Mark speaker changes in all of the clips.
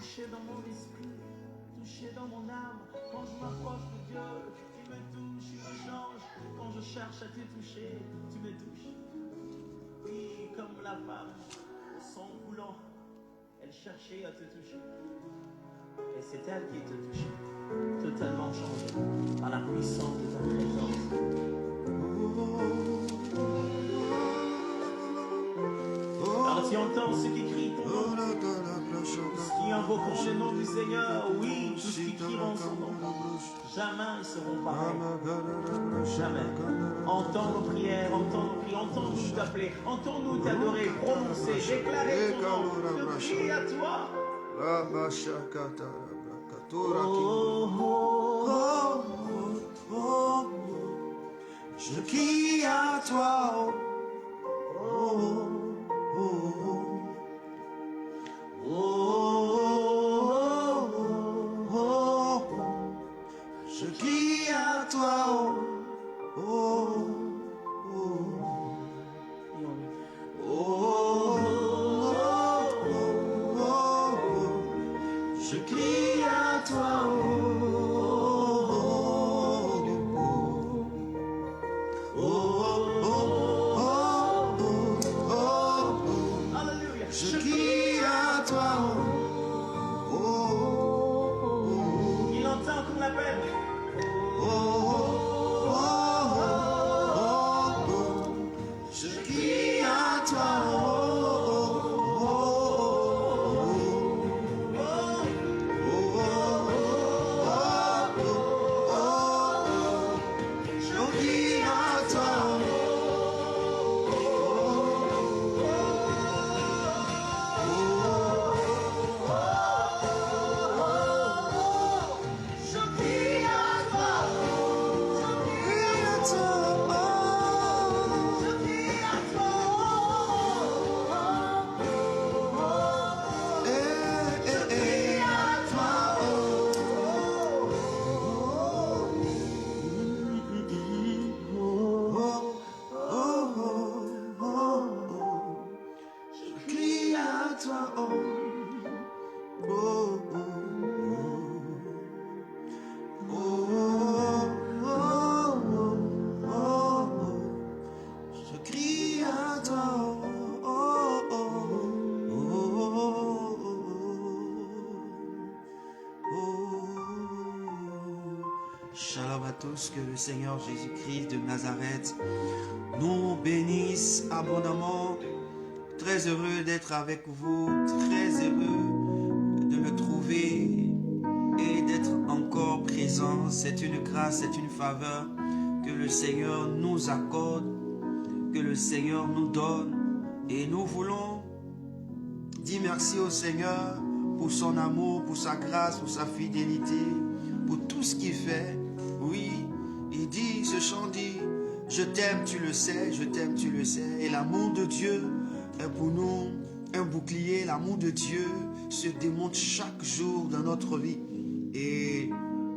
Speaker 1: toucher dans mon esprit, toucher dans mon âme. Quand je m'approche de Dieu, il me touche, il me change. Quand je cherche à te toucher, tu me touches. Oui, comme la femme, au sang coulant, elle cherchait à te toucher. Et c'est elle qui te touchait, totalement changée par la puissance de ta présence. Alors tu entends ceux qui crient ton nom, ceux qui invoqueront le nom du Seigneur, oui, tous ceux qui crieront son nom, jamais ils seront pareils. Jamais. Entends nos prières, entends-nous t'appeler, entends-nous t'adorer, prononcer, déclarer ton nom, te crie à toi.
Speaker 2: Je crie à toi. Je crie à toi. Je crie à toi.
Speaker 1: Alléluia.
Speaker 2: Je crie à toi.
Speaker 1: Il entend qu'on l'appelle.
Speaker 2: Je crie à toi. Je crie à toi. Shalom à tous, que le Seigneur Jésus-Christ de Nazareth nous bénisse abondamment. Très heureux d'être avec vous, très heureux de me trouver et d'être encore présent. C'est une grâce, c'est une faveur que le Seigneur nous accorde, que le Seigneur nous donne. Et nous voulons dire merci au Seigneur pour son amour, pour sa grâce, pour sa fidélité, pour tout ce qu'il fait. Oui, il dit, ce chant dit, je t'aime, tu le sais, je t'aime, tu le sais. Et l'amour de Dieu est pour nous un bouclier. L'amour de Dieu se démontre chaque jour dans notre vie. Et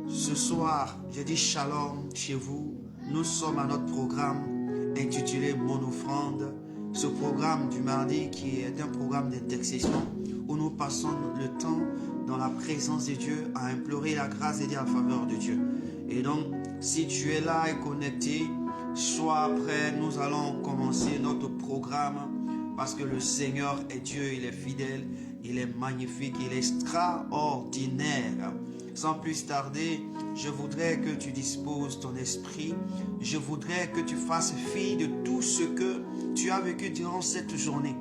Speaker 2: ce soir, je dis shalom chez vous. Nous sommes à notre programme intitulé Mon offrande. Ce programme du mardi qui est un programme d'intercession où nous passons le temps dans la présence de Dieu à implorer la grâce et la faveur de Dieu. Et donc, si tu es là et connecté, sois prêt, nous allons commencer notre programme parce que le Seigneur est Dieu, il est fidèle, il est magnifique, il est extraordinaire. Sans plus tarder, je voudrais que tu disposes ton esprit, je voudrais que tu fasses fi de tout ce que tu as vécu durant cette journée.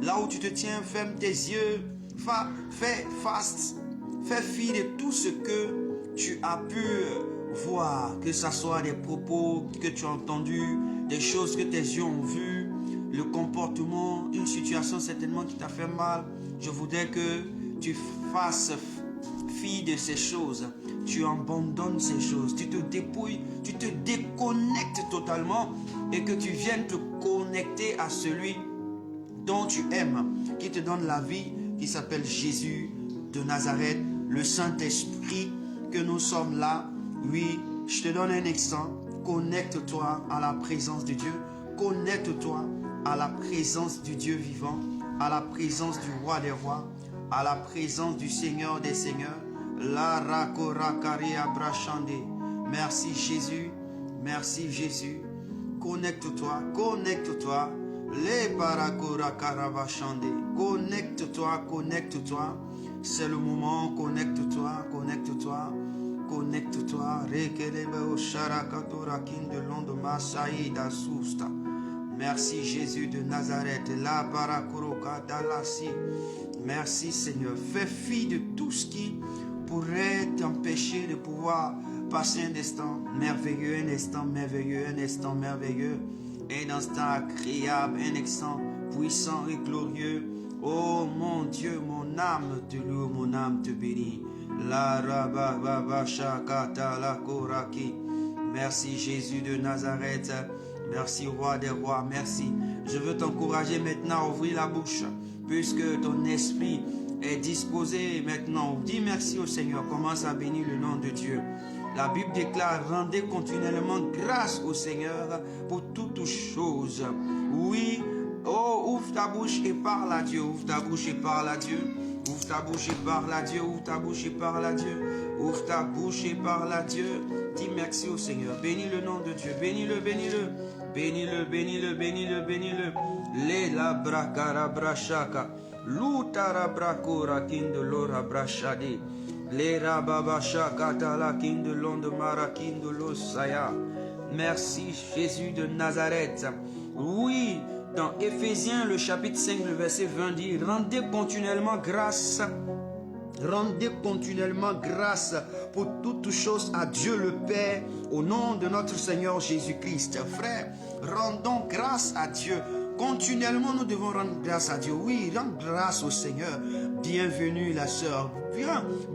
Speaker 2: Là où tu te tiens, ferme tes yeux, fais fi de tout ce que tu as pu voir, que ce soit des propos que tu as entendus, des choses que tes yeux ont vues, le comportement, une situation certainement qui t'a fait mal. Je voudrais que tu fasses fi de ces choses, tu abandonnes ces choses, tu te dépouilles, tu te déconnectes totalement et que tu viennes te connecter à celui dont tu aimes, qui te donne la vie, qui s'appelle Jésus de Nazareth, le Saint-Esprit, que nous sommes là. Oui, je te donne un instant, connecte-toi à la présence de Dieu, connecte-toi à la présence du Dieu vivant, à la présence du Roi des Rois, à la présence du Seigneur des Seigneurs. La rakorakaria brachande. Merci Jésus, merci Jésus. Connecte-toi, connecte-toi. Les parakorakarabachande. Connecte-toi, connecte-toi. C'est le moment, connecte-toi, connecte-toi. Connecte-toi. Rekelebe sharakatora kindelon de Masaïda Sousta. Merci Jésus de Nazareth. La parakoroka dalasi. Merci Seigneur. Fais fi de tout ce qui pourrait t'empêcher de pouvoir passer un instant merveilleux, un instant merveilleux, un instant merveilleux, un instant agréable, un instant puissant et glorieux. Oh mon Dieu, mon âme te loue, mon âme te bénit. La rababa shakata la koraki. Merci Jésus de Nazareth. Merci roi des rois, merci. Je veux t'encourager maintenant à ouvrir la bouche, puisque ton esprit est disposé maintenant. Dis merci au Seigneur, commence à bénir le nom de Dieu. La Bible déclare, rendez continuellement grâce au Seigneur pour toutes choses. Oui, oh, ouvre ta bouche et parle à Dieu, ouvre ta bouche et parle à Dieu. Ouvre ta bouche et parle à Dieu, ouvre ta bouche et parle à Dieu. Ouvre ta bouche et parle à Dieu. Dis merci au Seigneur, bénis le nom de Dieu, bénis-le, bénis-le. Bénis-le, bénis-le, bénis-le, bénis-le. Le la brakara brashaka. Lutara brakura kindolora brashade. Le rababashaka tala kindolonde marakindolo saya. Merci Jésus de Nazareth. Oui, dans Éphésiens, le chapitre 5, le verset 20 dit, rendez continuellement grâce. Rendez continuellement grâce pour toutes choses à Dieu le Père, au nom de notre Seigneur Jésus-Christ. Frère, rendons grâce à Dieu. Continuellement, nous devons rendre grâce à Dieu. Oui, rendre grâce au Seigneur. Bienvenue la sœur.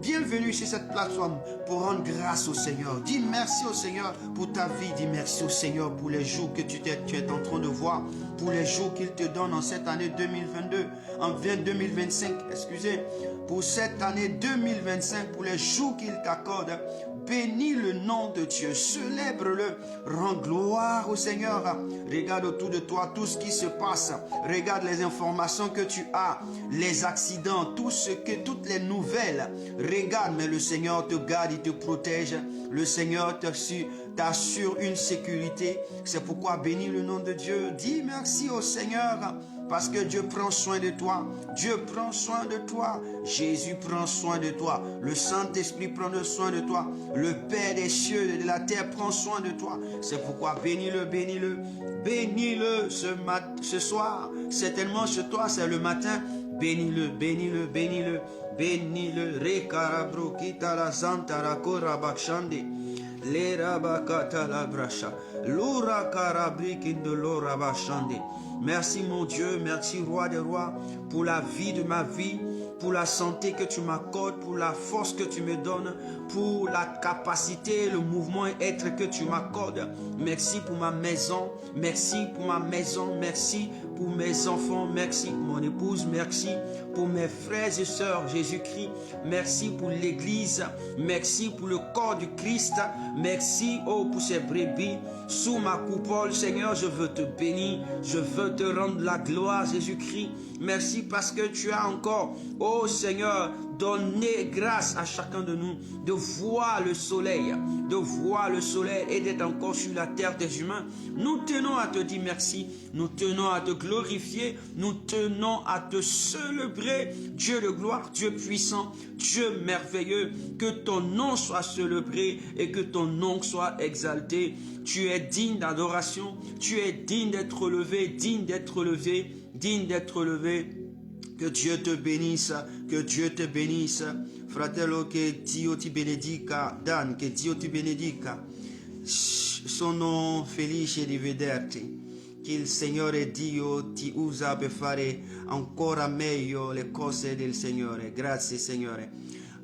Speaker 2: Bienvenue sur cette plateforme pour rendre grâce au Seigneur. Dis merci au Seigneur pour ta vie. Dis merci au Seigneur pour les jours que tu es en train de voir. Pour les jours qu'il te donne en cette année 2022. En 2025, excusez. Pour cette année 2025, pour les jours qu'il t'accorde. Bénis le nom de Dieu, célèbre-le, rends gloire au Seigneur. Regarde autour de toi tout ce qui se passe. Regarde les informations que tu as, les accidents, toutes les nouvelles. Regarde, mais le Seigneur te garde, il te protège. Le Seigneur t'assure une sécurité. C'est pourquoi bénis le nom de Dieu. Dis merci au Seigneur. Parce que Dieu prend soin de toi. Dieu prend soin de toi. Jésus prend soin de toi. Le Saint-Esprit prend soin de toi. Le Père des cieux et de la terre prend soin de toi. C'est pourquoi bénis-le, bénis-le. Bénis-le ce soir. Certainement chez toi, c'est le matin. Bénis-le, bénis-le, bénis-le. Bénis-le. Rekarabro kitala zantara korabakshande. Le rabakata la bracha. L'ura karabrikindolo rabashande. Merci mon Dieu, merci roi des rois pour la vie de ma vie, pour la santé que tu m'accordes, pour la force que tu me donnes, pour la capacité, le mouvement et être que tu m'accordes. Merci pour ma maison, merci pour ma maison, merci pour mes enfants, merci pour mon épouse, merci pour mes frères et sœurs Jésus-Christ, merci pour l'église, merci pour le corps du Christ, merci pour ces brebis sous ma coupole. Seigneur, je veux te bénir, je veux te rendre la gloire Jésus-Christ. Merci parce que tu as encore, oh Seigneur, donné grâce à chacun de nous de voir le soleil et d'être encore sur la terre des humains. Nous tenons à te dire merci, nous tenons à te glorifier, nous tenons à te célébrer. Dieu de gloire, Dieu puissant, Dieu merveilleux, que ton nom soit célébré et que ton nom soit exalté. Tu es digne d'adoration, tu es digne d'être relevé, digne d'être relevé, digne d'être relevé. Que Dieu te bénisse, que Dieu te bénisse. Fratello, che Dio ti benedica. Dan, che Dio ti benedica. Sono felice di vederti. Che il Signore Dio ti usa per fare ancora meglio le cose del Signore. Grazie Signore.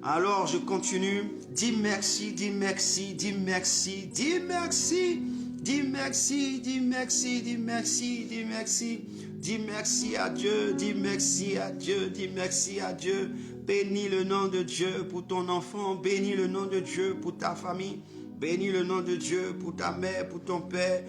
Speaker 2: Alors je continue. Dis merci, dis merci, dis merci, dis merci. Dis merci, dis merci, dis merci, dis merci. Dis merci à Dieu, dis merci à Dieu, dis merci à Dieu. Bénis le nom de Dieu pour ton enfant, bénis le nom de Dieu pour ta famille, bénis le nom de Dieu pour ta mère, pour ton père.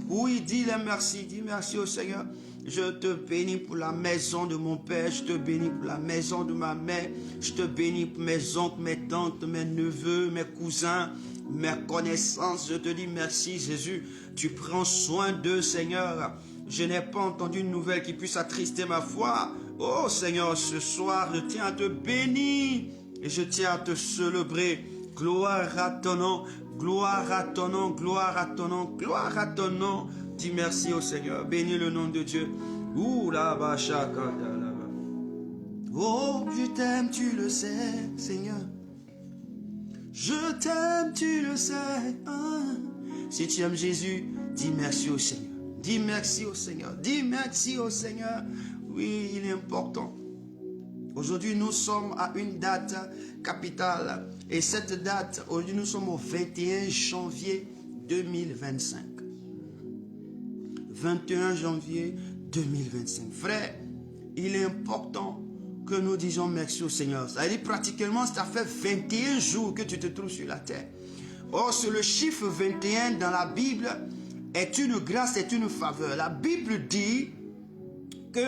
Speaker 2: Oui, dis merci au Seigneur. Je te bénis pour la maison de mon père. Je te bénis pour la maison de ma mère. Je te bénis pour mes oncles, mes tantes, mes neveux, mes cousins, mes connaissances. Je te dis merci, Jésus. Tu prends soin d'eux, Seigneur. Je n'ai pas entendu une nouvelle qui puisse attrister ma foi. Oh, Seigneur, ce soir, je tiens à te bénir et je tiens à te célébrer. Gloire à ton nom, gloire à ton nom, gloire à ton nom, gloire à ton nom. Dis merci au Seigneur. Bénis le nom de Dieu. Ouh là-bas, chacun là-bas. Oh, je t'aime, tu le sais, Seigneur. Je t'aime, tu le sais. Ah. Si tu aimes Jésus, dis merci au Seigneur. Dis merci au Seigneur. Dis merci au Seigneur. Oui, il est important. Aujourd'hui, nous sommes à une date capitale. Et cette date, aujourd'hui, nous sommes au 21 janvier 2025. 21 janvier 2025. Frère, il est important que nous disions merci au Seigneur. Ça veut dire pratiquement, ça fait 21 jours que tu te trouves sur la terre. Or, sur le chiffre 21 dans la Bible est une grâce, est une faveur. La Bible dit que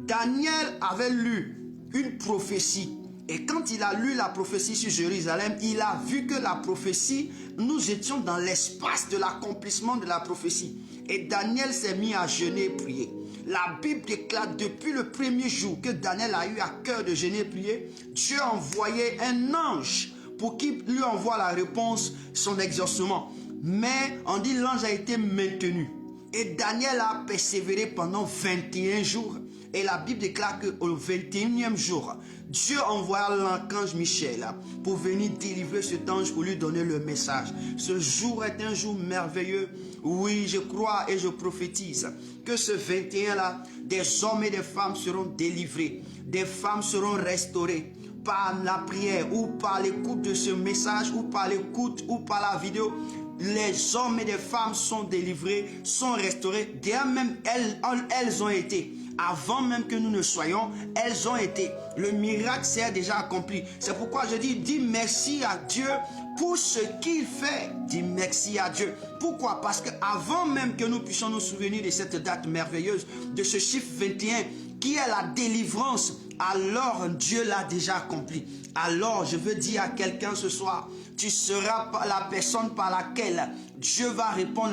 Speaker 2: Daniel avait lu une prophétie. Et quand il a lu la prophétie sur Jérusalem, il a vu que la prophétie, nous étions dans l'espace de l'accomplissement de la prophétie. Et Daniel s'est mis à jeûner et prier. La Bible déclare depuis le premier jour que Daniel a eu à cœur de jeûner et prier, Dieu a envoyé un ange pour qu'il lui envoie la réponse, son exaucement. Mais on dit l'ange a été maintenu. Et Daniel a persévéré pendant 21 jours. Et la Bible déclare qu'au 21e jour, Dieu envoya l'archange Michel pour venir délivrer cet ange pour lui donner le message. Ce jour est un jour merveilleux. Oui, je crois et je prophétise que ce 21-là, des hommes et des femmes seront délivrés. Des femmes seront restaurées par la prière ou par l'écoute de ce message ou par l'écoute ou par la vidéo. Les hommes et les femmes sont délivrés, sont restaurés. D'ailleurs même, elles ont été. Avant même que nous ne soyons, elles ont été. Le miracle s'est déjà accompli. C'est pourquoi je dis merci à Dieu pour ce qu'il fait. Dis merci à Dieu. Pourquoi? Parce qu'avant même que nous puissions nous souvenir de cette date merveilleuse, de ce chiffre 21, qui est la délivrance, alors Dieu l'a déjà accompli. Alors je veux dire à quelqu'un ce soir, tu seras la personne par laquelle Dieu va répondre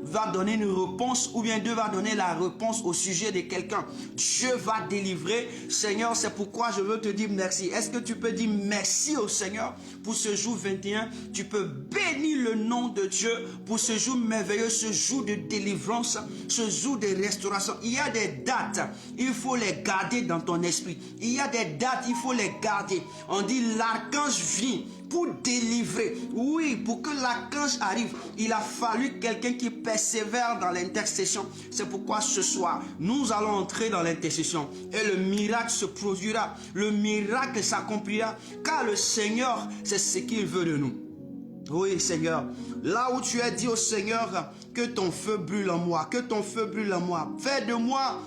Speaker 2: va donner une réponse, ou bien Dieu va donner la réponse au sujet de quelqu'un. Dieu va délivrer. Seigneur, c'est pourquoi je veux te dire merci. Est-ce que tu peux dire merci au Seigneur pour ce jour 21? Tu peux bénir le nom de Dieu pour ce jour merveilleux, ce jour de délivrance, ce jour de restauration. Il y a des dates, il faut les garder dans ton esprit. Il y a des dates, il faut les garder. On dit l'archange vient pour délivrer. Oui, pour que l'archange arrive, il a fallu quelqu'un qui persévère dans l'intercession. C'est pourquoi ce soir, nous allons entrer dans l'intercession et le miracle se produira. Le miracle s'accomplira car le Seigneur, c'est ce qu'il veut de nous. Oui, Seigneur, là où tu as dit au Seigneur que ton feu brûle en moi, que ton feu brûle en moi, fais de moi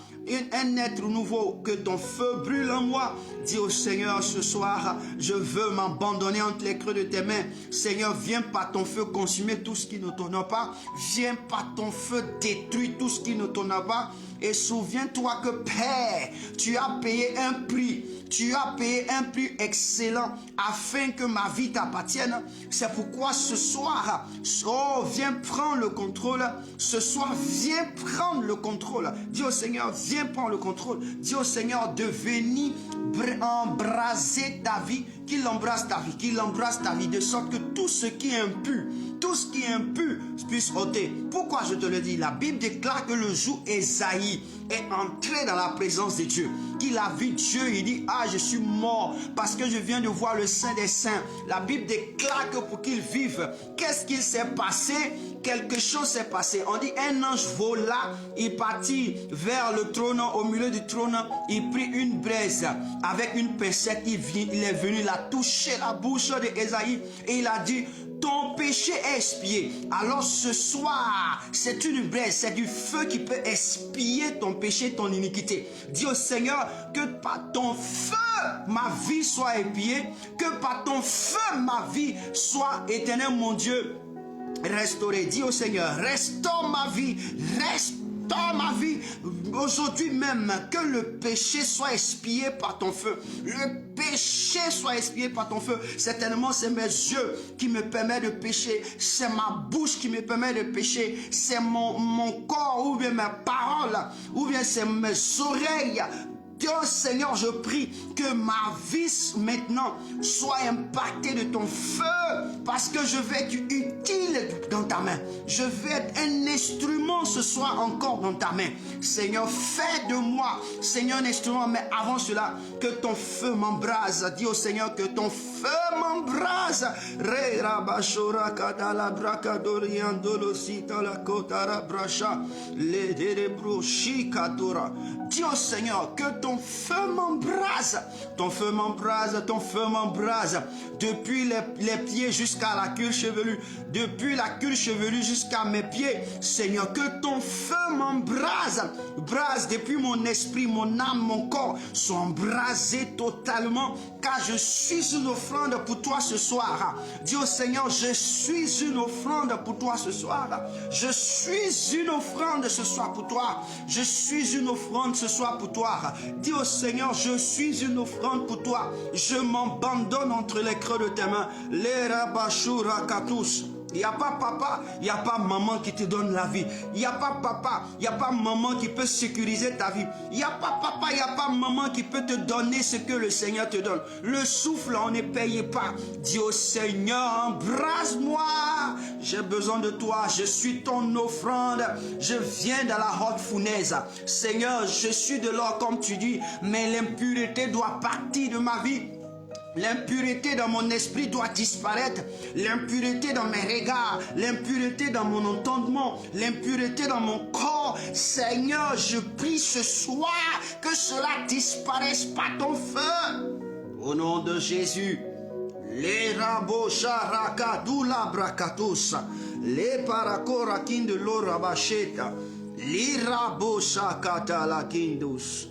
Speaker 2: un être nouveau, que ton feu brûle en moi. Dis au Seigneur ce soir, je veux m'abandonner entre les creux de tes mains. Seigneur, viens par ton feu consumer tout ce qui ne t'honore pas. Viens par ton feu détruire tout ce qui ne t'honore pas. Et souviens-toi que Père, tu as payé un prix. Tu as payé un prix excellent afin que ma vie t'appartienne. C'est pourquoi ce soir, oh, viens prendre le contrôle. Ce soir, viens prendre le contrôle. Dis au Seigneur, viens prendre le contrôle. Dis au Seigneur de venir embraser ta vie, qu'il embrasse ta vie, qu'il embrasse ta vie, de sorte que tout ce qui est impur, puisse ôter. Pourquoi je te le dis? La Bible déclare que le jour Ésaïe est entré dans la présence de Dieu, qu'il a vu Dieu, il dit, ah, je suis mort parce que je viens de voir le Saint des Saints. La Bible déclare que pour qu'il vive, qu'est-ce qu'il s'est passé? Quelque chose s'est passé. On dit un ange vola, il partit vers le trône, au milieu du trône, il prit une braise avec une pincette, il est venu la toucher la bouche d'Ésaïe et il a dit, ton péché est expié. Alors ce soir, c'est une braise, c'est du feu qui peut expier ton péché, ton iniquité. Dis au Seigneur que par ton feu, ma vie soit expiée, que par ton feu, ma vie soit éternelle, mon Dieu, restaurée. Dis au Seigneur, restaure ma vie, restaure dans ma vie, aujourd'hui même, que le péché soit expié par ton feu. Le péché soit expié par ton feu. Certainement, c'est mes yeux qui me permettent de pécher. C'est ma bouche qui me permet de pécher. C'est mon corps, ou bien mes paroles, ou bien c'est mes oreilles. Dieu Seigneur, je prie que ma vie maintenant soit impactée de ton feu, parce que je vais être utile dans ta main. Je vais être un instrument ce soir encore dans ta main. Seigneur, fais de moi, Seigneur, un instrument, mais avant cela, que ton feu m'embrase. Dis au Seigneur que ton feu m'embrase. Re rabashora kadala brakadoriandolo sita la kotara bracha le derebro shikatora. Dis au Seigneur que ton feu m'embrase, ton feu m'embrase, ton feu m'embrase, depuis les pieds jusqu'à la queue chevelue, depuis la queue chevelue jusqu'à mes pieds. Seigneur, que ton feu m'embrase, brase depuis mon esprit, mon âme, mon corps, soit embrasé totalement, car je suis une offrande pour toi ce soir. Dis au Seigneur, je suis une offrande pour toi ce soir. Je suis une offrande ce soir pour toi. Je suis une offrande ce soir pour toi. Dis au Seigneur, je suis une offrande pour toi. Je m'abandonne entre les creux de tes mains. Les rabashura katus. Il n'y a pas papa, il n'y a pas maman qui te donne la vie. Il n'y a pas papa, il n'y a pas maman qui peut sécuriser ta vie. Il n'y a pas papa, il n'y a pas maman qui peut te donner ce que le Seigneur te donne. Le souffle, on ne paye pas. Dis au Seigneur, embrasse-moi. J'ai besoin de toi. Je suis ton offrande. Je viens de la haute fournaise. Seigneur, je suis de l'or comme tu dis, mais l'impureté doit partir de ma vie. L'impureté dans mon esprit doit disparaître. L'impureté dans mes regards. L'impureté dans mon entendement. L'impureté dans mon corps. Seigneur, je prie ce soir que cela disparaisse par ton feu. Au nom de Jésus. Les rabosharakadula brakatos. Les parakorakin de l'orabacheta. Les raboshakata la kindus.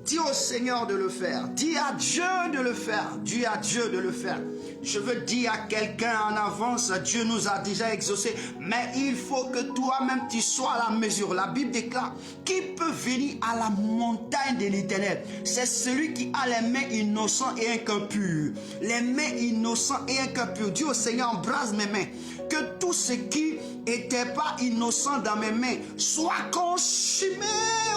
Speaker 2: Dis au Seigneur de le faire. Dis à Dieu de le faire. Dis à Dieu de le faire. Je veux dire à quelqu'un en avance, Dieu nous a déjà exaucés, mais il faut que toi-même tu sois à la mesure. La Bible déclare, qui peut venir à la montagne de l'Éternel? C'est celui qui a les mains innocentes et un cœur pur. Les mains innocentes et un cœur pur. Dis au Seigneur, embrase mes mains. Que tout ce qui n'était pas innocent dans mes mains soit consumé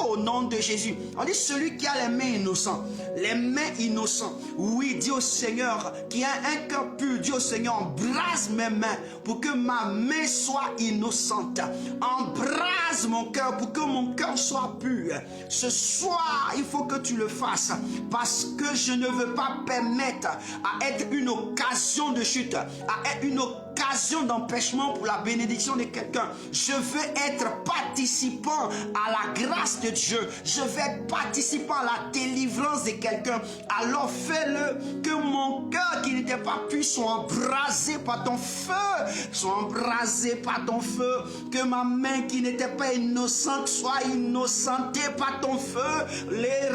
Speaker 2: au nom de Jésus. On dit celui qui a les mains innocentes. Les mains innocentes. Oui, dis au Seigneur qui a un cœur pur. Dis au Seigneur, embrase mes mains pour que ma main soit innocente. Embrase mon cœur pour que mon cœur soit pur. Ce soir, il faut que tu le fasses parce que je ne veux pas permettre à être une occasion de chute, à être une occasion d'empêchement pour la bénédiction de quelqu'un. Je veux être participant à la grâce de Dieu. Je veux être participant à la délivrance de quelqu'un. Alors fais-le, que mon cœur qui n'était pas pur soit embrasé par ton feu. Soit embrasé par ton feu. Que ma main qui n'était pas innocente soit innocentée par ton feu. Les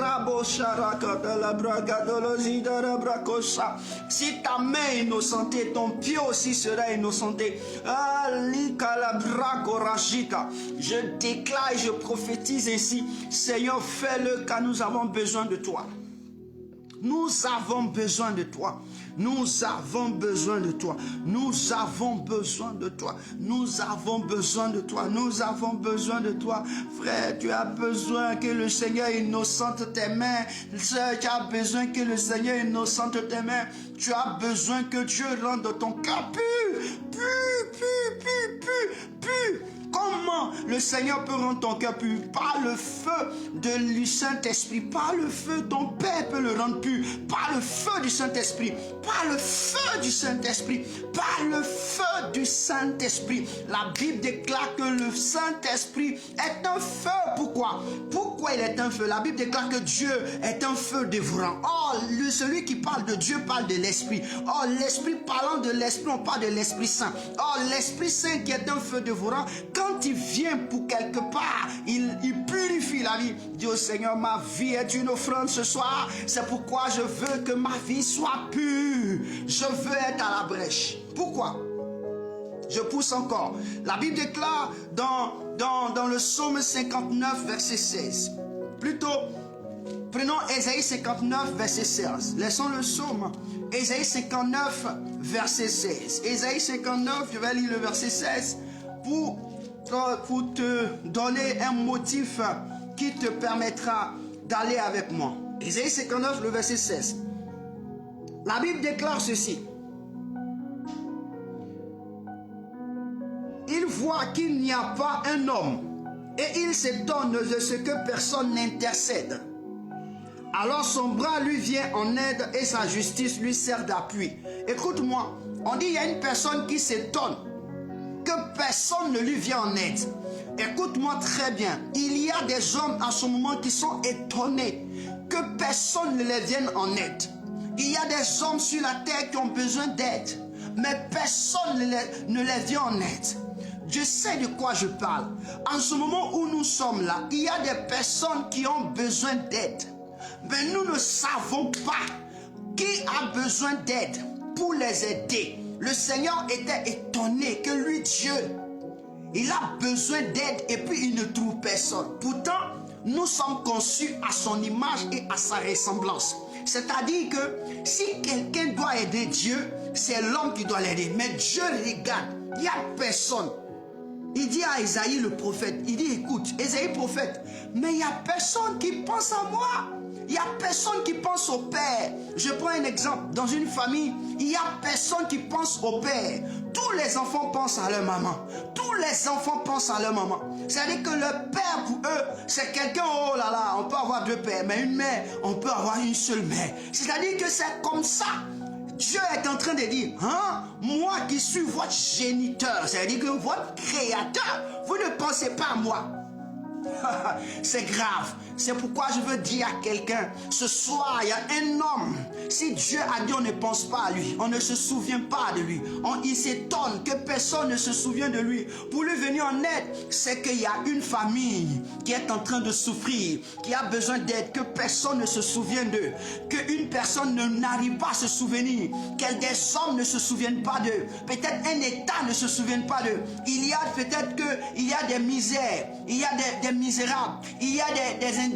Speaker 2: si ta main est innocentée, ton pied aussi sera innocenté. Je déclare et je prophétise ainsi. Seigneur, fais-le car nous avons besoin de toi. Nous avons besoin de toi. Nous avons besoin de toi. Nous avons besoin de toi. Nous avons besoin de toi. Nous avons besoin de toi. Frère, tu as besoin que le Seigneur innocente tes mains. Sœur, tu as besoin que le Seigneur innocente tes mains. Tu as besoin que Dieu rende ton cœur pur. Pur. Comment le Seigneur peut rendre ton cœur pur? Par le feu du Saint-Esprit. Par le feu, ton Père peut le rendre pur. Par le feu du Saint-Esprit. Par le feu du Saint-Esprit. Par le feu du Saint-Esprit. La Bible déclare que le Saint-Esprit est un feu. Pourquoi? Pourquoi il est un feu? La Bible déclare que Dieu est un feu dévorant. Or, celui qui parle de Dieu parle de l'Esprit. Or, l'Esprit, parlant de l'Esprit, on parle de l'Esprit Saint. Or, l'Esprit Saint qui est un feu dévorant, quand il vient pour quelque part, il purifie la vie. Dis au Seigneur, ma vie est une offrande ce soir. C'est pourquoi je veux que ma vie soit pure. Je veux être à la brèche. Pourquoi? Je pousse encore. La Bible déclare dans le psaume 59, verset 16. Plutôt, prenons Ésaïe 59, verset 16. Laissons le psaume. Ésaïe 59, verset 16. Ésaïe 59, je vais lire le verset 16 pour te donner un motif qui te permettra d'aller avec moi. Ésaïe 59, le verset 16. La Bible déclare ceci. Il voit qu'il n'y a pas un homme et il s'étonne de ce que personne n'intercède. Alors son bras lui vient en aide et sa justice lui sert d'appui. Écoute-moi, on dit il y a une personne qui s'étonne que personne ne lui vient en aide. Écoute-moi très bien, il y a des hommes en ce moment qui sont étonnés que personne ne les vienne en aide. Il y a des hommes sur la terre qui ont besoin d'aide, mais personne ne les vient en aide. Je sais de quoi je parle. En ce moment où nous sommes là, il y a des personnes qui ont besoin d'aide. Mais nous ne savons pas qui a besoin d'aide pour les aider. Le Seigneur était étonné que lui, Dieu, il a besoin d'aide et puis il ne trouve personne. Pourtant, nous sommes conçus à son image et à sa ressemblance. C'est-à-dire que si quelqu'un doit aider Dieu, c'est l'homme qui doit l'aider. Mais Dieu regarde, il n'y a personne. Il dit à Isaïe le prophète, il dit écoute, Isaïe prophète, mais il n'y a personne qui pense à moi. Il n'y a personne qui pense au père. Je prends un exemple. Dans une famille, il n'y a personne qui pense au père. Tous les enfants pensent à leur maman. Tous les enfants pensent à leur maman. C'est-à-dire que le père pour eux, c'est quelqu'un, oh là là, on peut avoir deux pères, mais une mère, on peut avoir une seule mère. C'est-à-dire que c'est comme ça. Dieu est en train de dire, hein, moi qui suis votre géniteur, c'est-à-dire que votre créateur, vous ne pensez pas à moi. C'est grave. C'est pourquoi je veux dire à quelqu'un, ce soir, il y a un homme. Si Dieu a dit, on ne pense pas à lui, on ne se souvient pas de lui. Il s'étonne que personne ne se souvient de lui. Pour lui venir en aide, c'est qu'il y a une famille qui est en train de souffrir, qui a besoin d'aide, que personne ne se souvienne d'eux, qu'une personne n'arrive pas à se souvenir, que des hommes ne se souviennent pas d'eux, peut-être un État ne se souvienne pas d'eux. Il y a peut-être qu'il y a des misères, il y a des misérables, il y a des indigènes,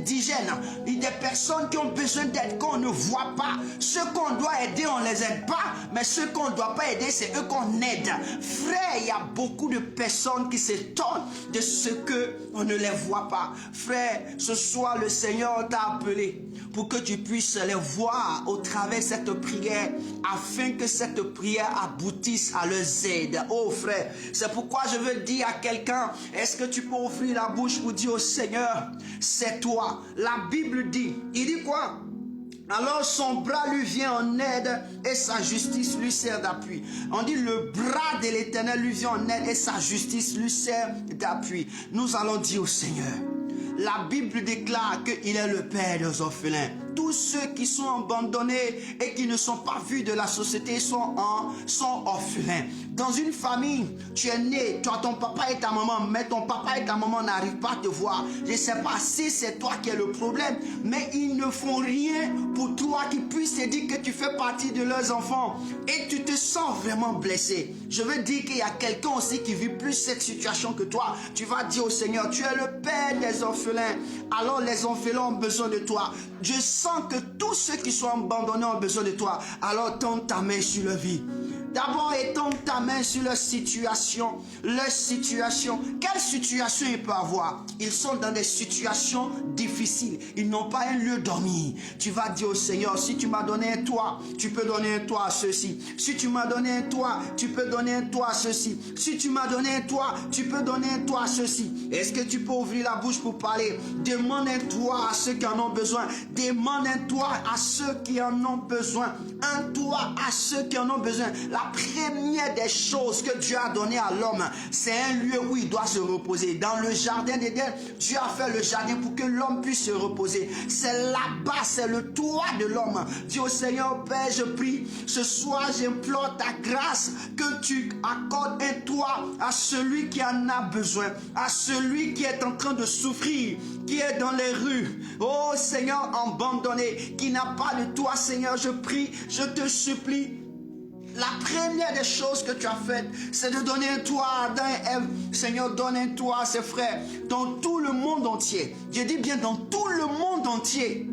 Speaker 2: des personnes qui ont besoin d'aide qu'on ne voit pas. Ceux qu'on doit aider, on ne les aide pas, mais ceux qu'on ne doit pas aider, c'est eux qu'on aide. Frère, il y a beaucoup de personnes qui s'étonnent de ce qu'on ne les voit pas. Frère, ce soir, le Seigneur t'a appelé pour que tu puisses les voir au travers de cette prière, afin que cette prière aboutisse à leurs aides. Oh frère, c'est pourquoi je veux dire à quelqu'un, est-ce que tu peux ouvrir la bouche pour dire au Seigneur, c'est toi. La Bible dit, il dit quoi? Alors son bras lui vient en aide et sa justice lui sert d'appui. On dit le bras de l'Éternel lui vient en aide et sa justice lui sert d'appui. Nous allons dire au Seigneur, la Bible déclare qu'il est le Père des orphelins. Tous ceux qui sont abandonnés et qui ne sont pas vus de la société sont orphelins. Dans une famille, tu es né, toi, ton papa et ta maman, mais ton papa et ta maman n'arrivent pas à te voir. Je ne sais pas si c'est toi qui es le problème, mais ils ne font rien pour toi qui puissent te dire que tu fais partie de leurs enfants et tu te sens vraiment blessé. Je veux dire qu'il y a quelqu'un aussi qui vit plus cette situation que toi. Tu vas dire au Seigneur, tu es le Père des orphelins. Alors les orphelins ont besoin de toi. Je sens que tous ceux qui sont abandonnés ont besoin de toi. Alors tends ta main sur leur vie. D'abord, étends ta main sur leur situation. Leur situation. Quelle situation ils peuvent avoir? Ils sont dans des situations difficiles. Ils n'ont pas un lieu dormir. Tu vas dire au Seigneur, si tu m'as donné un toit, tu peux donner un toit à ceux-ci. Si tu m'as donné un toit, tu peux donner un toit à ceux-ci. Si tu m'as donné un toit, tu peux donner un toit à ceux-ci. Est-ce que tu peux ouvrir la bouche pour parler? Demande un toit à ceux qui en ont besoin. Demande un toit à ceux qui en ont besoin. Un toit à ceux qui en ont besoin. La première des choses que Dieu a donné à l'homme, c'est un lieu où il doit se reposer. Dans le jardin d'Éden, Dieu a fait le jardin pour que l'homme puisse se reposer. C'est là-bas, c'est le toit de l'homme. Dis au Seigneur, Père, je prie, ce soir, j'implore ta grâce que tu accordes un toit à celui qui en a besoin, à celui qui est en train de souffrir, qui est dans les rues. Oh Seigneur, abandonné, qui n'a pas de toit, Seigneur, je prie, je te supplie. La première des choses que tu as faites, c'est de donner un toit à Adam et Ève. Seigneur, donne un toit à ses frères dans tout le monde entier. Je dis bien dans tout le monde entier.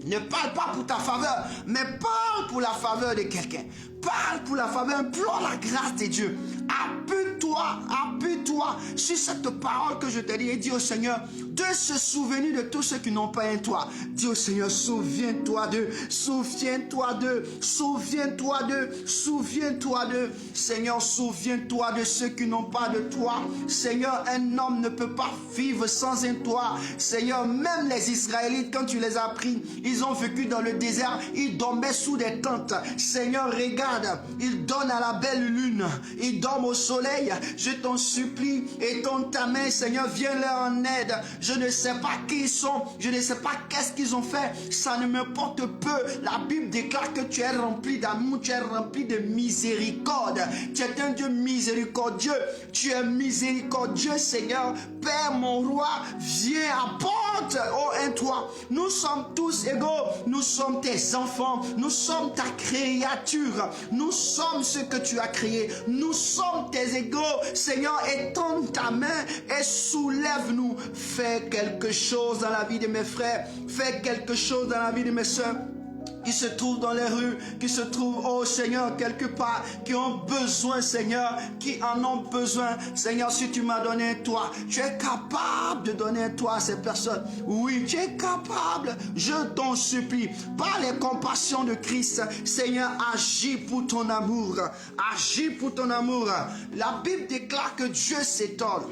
Speaker 2: Ne parle pas pour ta faveur, mais parle pour la faveur de quelqu'un. Parle pour la faveur, implore la grâce de Dieu. Appuie-toi sur cette parole que je te dis et dis au Seigneur de se souvenir de tous ceux qui n'ont pas un toit. Dis au Seigneur, souviens-toi d'eux, souviens-toi d'eux, souviens-toi d'eux, souviens-toi d'eux. Seigneur, souviens-toi de ceux qui n'ont pas de toit. Seigneur, un homme ne peut pas vivre sans un toit. Seigneur, même les Israélites, quand tu les as pris, ils ont vécu dans le désert, ils dormaient sous des tentes. Seigneur, regarde, ils donnent à la belle lune, ils dorment au soleil. Je t'en supplie, étends ta main, Seigneur, viens leur en aide. Je ne sais pas qui ils sont, je ne sais pas qu'est-ce qu'ils ont fait, ça ne m'importe peu. La Bible déclare que tu es rempli d'amour, tu es rempli de miséricorde. Tu es un Dieu miséricordieux, tu es miséricordieux, Seigneur. Père, mon roi, viens, apporte, oh, un toit. Nous sommes tous égaux, nous sommes tes enfants, nous sommes ta créature, nous sommes ce que tu as créé, nous sommes tes égaux. Seigneur, étends ta main et soulève-nous. Fais quelque chose dans la vie de mes frères, fais quelque chose dans la vie de mes soeurs qui se trouvent dans les rues, qui se trouvent, oh Seigneur, quelque part, qui ont besoin, Seigneur, qui en ont besoin. Seigneur, si tu m'as donné un toit, tu es capable de donner un toit à ces personnes. Oui, tu es capable, je t'en supplie. Par les compassions de Christ, Seigneur, agis pour ton amour. Agis pour ton amour. La Bible déclare que Dieu s'étonne.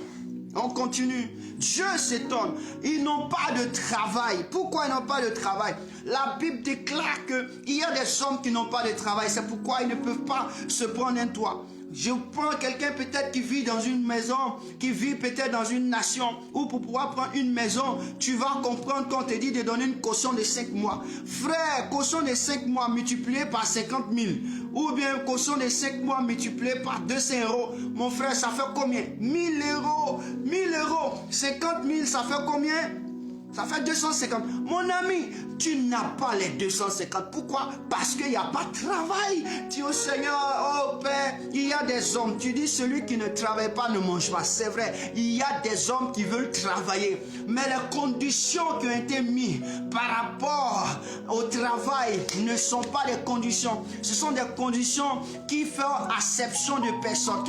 Speaker 2: On continue. Dieu s'étonne. Ils n'ont pas de travail. Pourquoi ils n'ont pas de travail? La Bible déclare qu'il y a des hommes qui n'ont pas de travail. C'est pourquoi ils ne peuvent pas se prendre un toit. Je prends quelqu'un peut-être qui vit dans une maison, qui vit peut-être dans une nation, ou pour pouvoir prendre une maison, tu vas comprendre qu'on te dit de donner une caution de 5 mois. Frère, caution de 5 mois multiplié par 50 000. Ou bien caution de 5 mois multiplié par 200 €. Mon frère, ça fait combien? 1000 €. 1000 €. 50 000, ça fait combien? Ça fait 250. Mon ami, tu n'as pas les 250. Pourquoi? Parce qu'il n'y a pas de travail. Dis au Seigneur, oh Père, il y a des hommes. Tu dis celui qui ne travaille pas ne mange pas. C'est vrai, il y a des hommes qui veulent travailler. Mais les conditions qui ont été mises par rapport au travail ne sont pas des conditions. Ce sont des conditions qui font acception de personnes,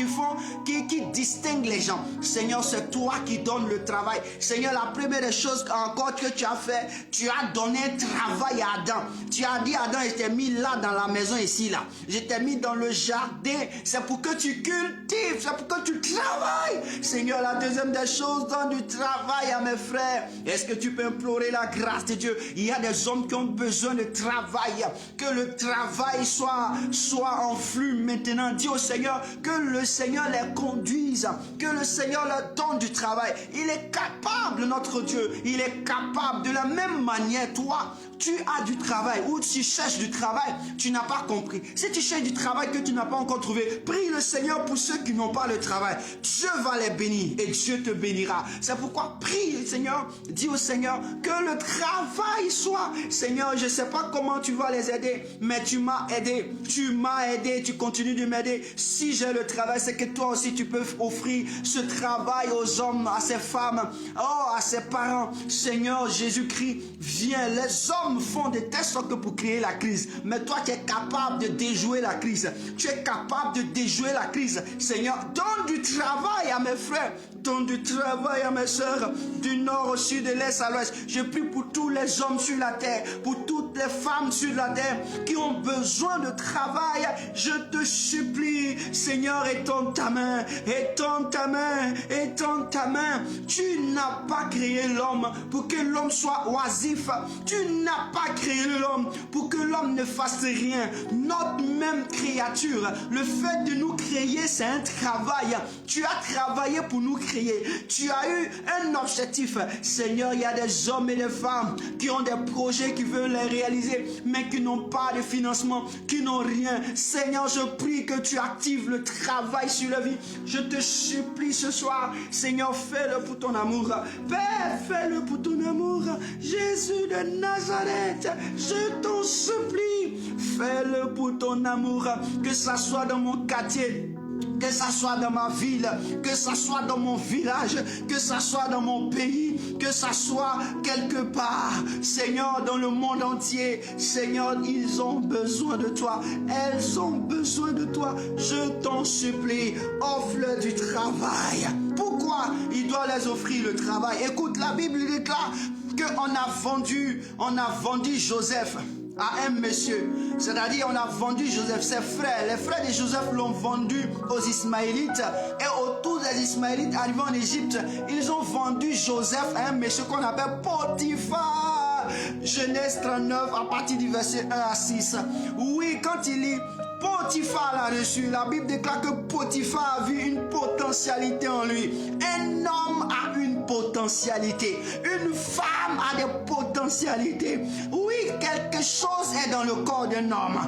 Speaker 2: qui distinguent les gens. Seigneur, c'est toi qui donnes le travail. Seigneur, la première des choses encore que tu as fait, tu as donné un travail à Adam. Tu as dit, Adam, je t'ai mis là dans la maison ici, là. Je t'ai mis dans le jardin. C'est pour que tu cultives, c'est pour que tu travailles. Seigneur, la deuxième des choses, donne du travail à mes frères. Est-ce que tu peux implorer la grâce de Dieu? Il y a des hommes qui ont besoin de travail. Que le travail soit en flux maintenant. Dis au Seigneur que le Seigneur les conduise, que le Seigneur leur donne du travail. Il est capable, notre Dieu. Il est capable. De la même manière, toi, tu as du travail ou tu cherches du travail, tu n'as pas compris. Si tu cherches du travail que tu n'as pas encore trouvé, prie le Seigneur pour ceux qui n'ont pas le travail. Dieu va les bénir et Dieu te bénira. C'est pourquoi prie le Seigneur, dis au Seigneur que le travail soit. Seigneur, je ne sais pas comment tu vas les aider, mais tu m'as aidé. Tu m'as aidé, tu continues de m'aider. Si j'ai le travail, c'est que toi aussi tu peux offrir ce travail aux hommes, à ces femmes, oh, à ces parents. Seigneur Jésus-Christ, viens. Les hommes font de telle sorte que pour créer la crise. Mais toi, tu es capable de déjouer la crise. Tu es capable de déjouer la crise. Seigneur, donne du travail à mes frères. Donne du travail à mes soeurs. Du nord au sud, de l'est à l'ouest. Je prie pour tous les hommes sur la terre. Pour toutes les femmes sur la terre qui ont besoin de travail. Je te supplie, Seigneur, étends ta main. Étends ta main. Étends ta main. Tu n'as pas créé l'homme pour que l'homme soit oisif. Tu n'as pas créé l'homme pour que l'homme ne fasse rien. Notre même créature, le fait de nous créer, c'est un travail. Tu as travaillé pour nous créer. Tu as eu un objectif. Seigneur, il y a des hommes et des femmes qui ont des projets qui veulent les réaliser, mais qui n'ont pas de financement, qui n'ont rien. Seigneur, je prie que tu actives le travail sur leur vie. Je te supplie ce soir, Seigneur, fais-le pour ton amour. Père, fais-le pour ton amour. Jésus de Nazareth, je t'en supplie, Fais-le pour ton amour, que ça soit dans mon quartier, que ça soit dans ma ville, que ça soit dans mon village, que ça soit dans mon pays, que ça soit quelque part, Seigneur, dans le monde entier. Seigneur, ils ont besoin de toi, elles ont besoin de toi. Je t'en supplie, offre-leur du travail. Pourquoi il doit les offrir le travail? Écoute, la Bible déclare qu'on a vendu Joseph à un monsieur, c'est-à-dire on a vendu Joseph, ses frères, les frères de Joseph l'ont vendu aux Ismaélites, et autour des Ismaélites arrivant en Égypte, ils ont vendu Joseph à un monsieur qu'on appelle Potiphar. Genèse 39 à partir du verset 1 à 6. Oui, quand il lit Potiphar l'a reçu, la Bible déclare que Potiphar a vu une potentialité en lui. Un homme a une potentialité, une femme a des potentialités. Oui, quelque chose est dans le corps d'un homme.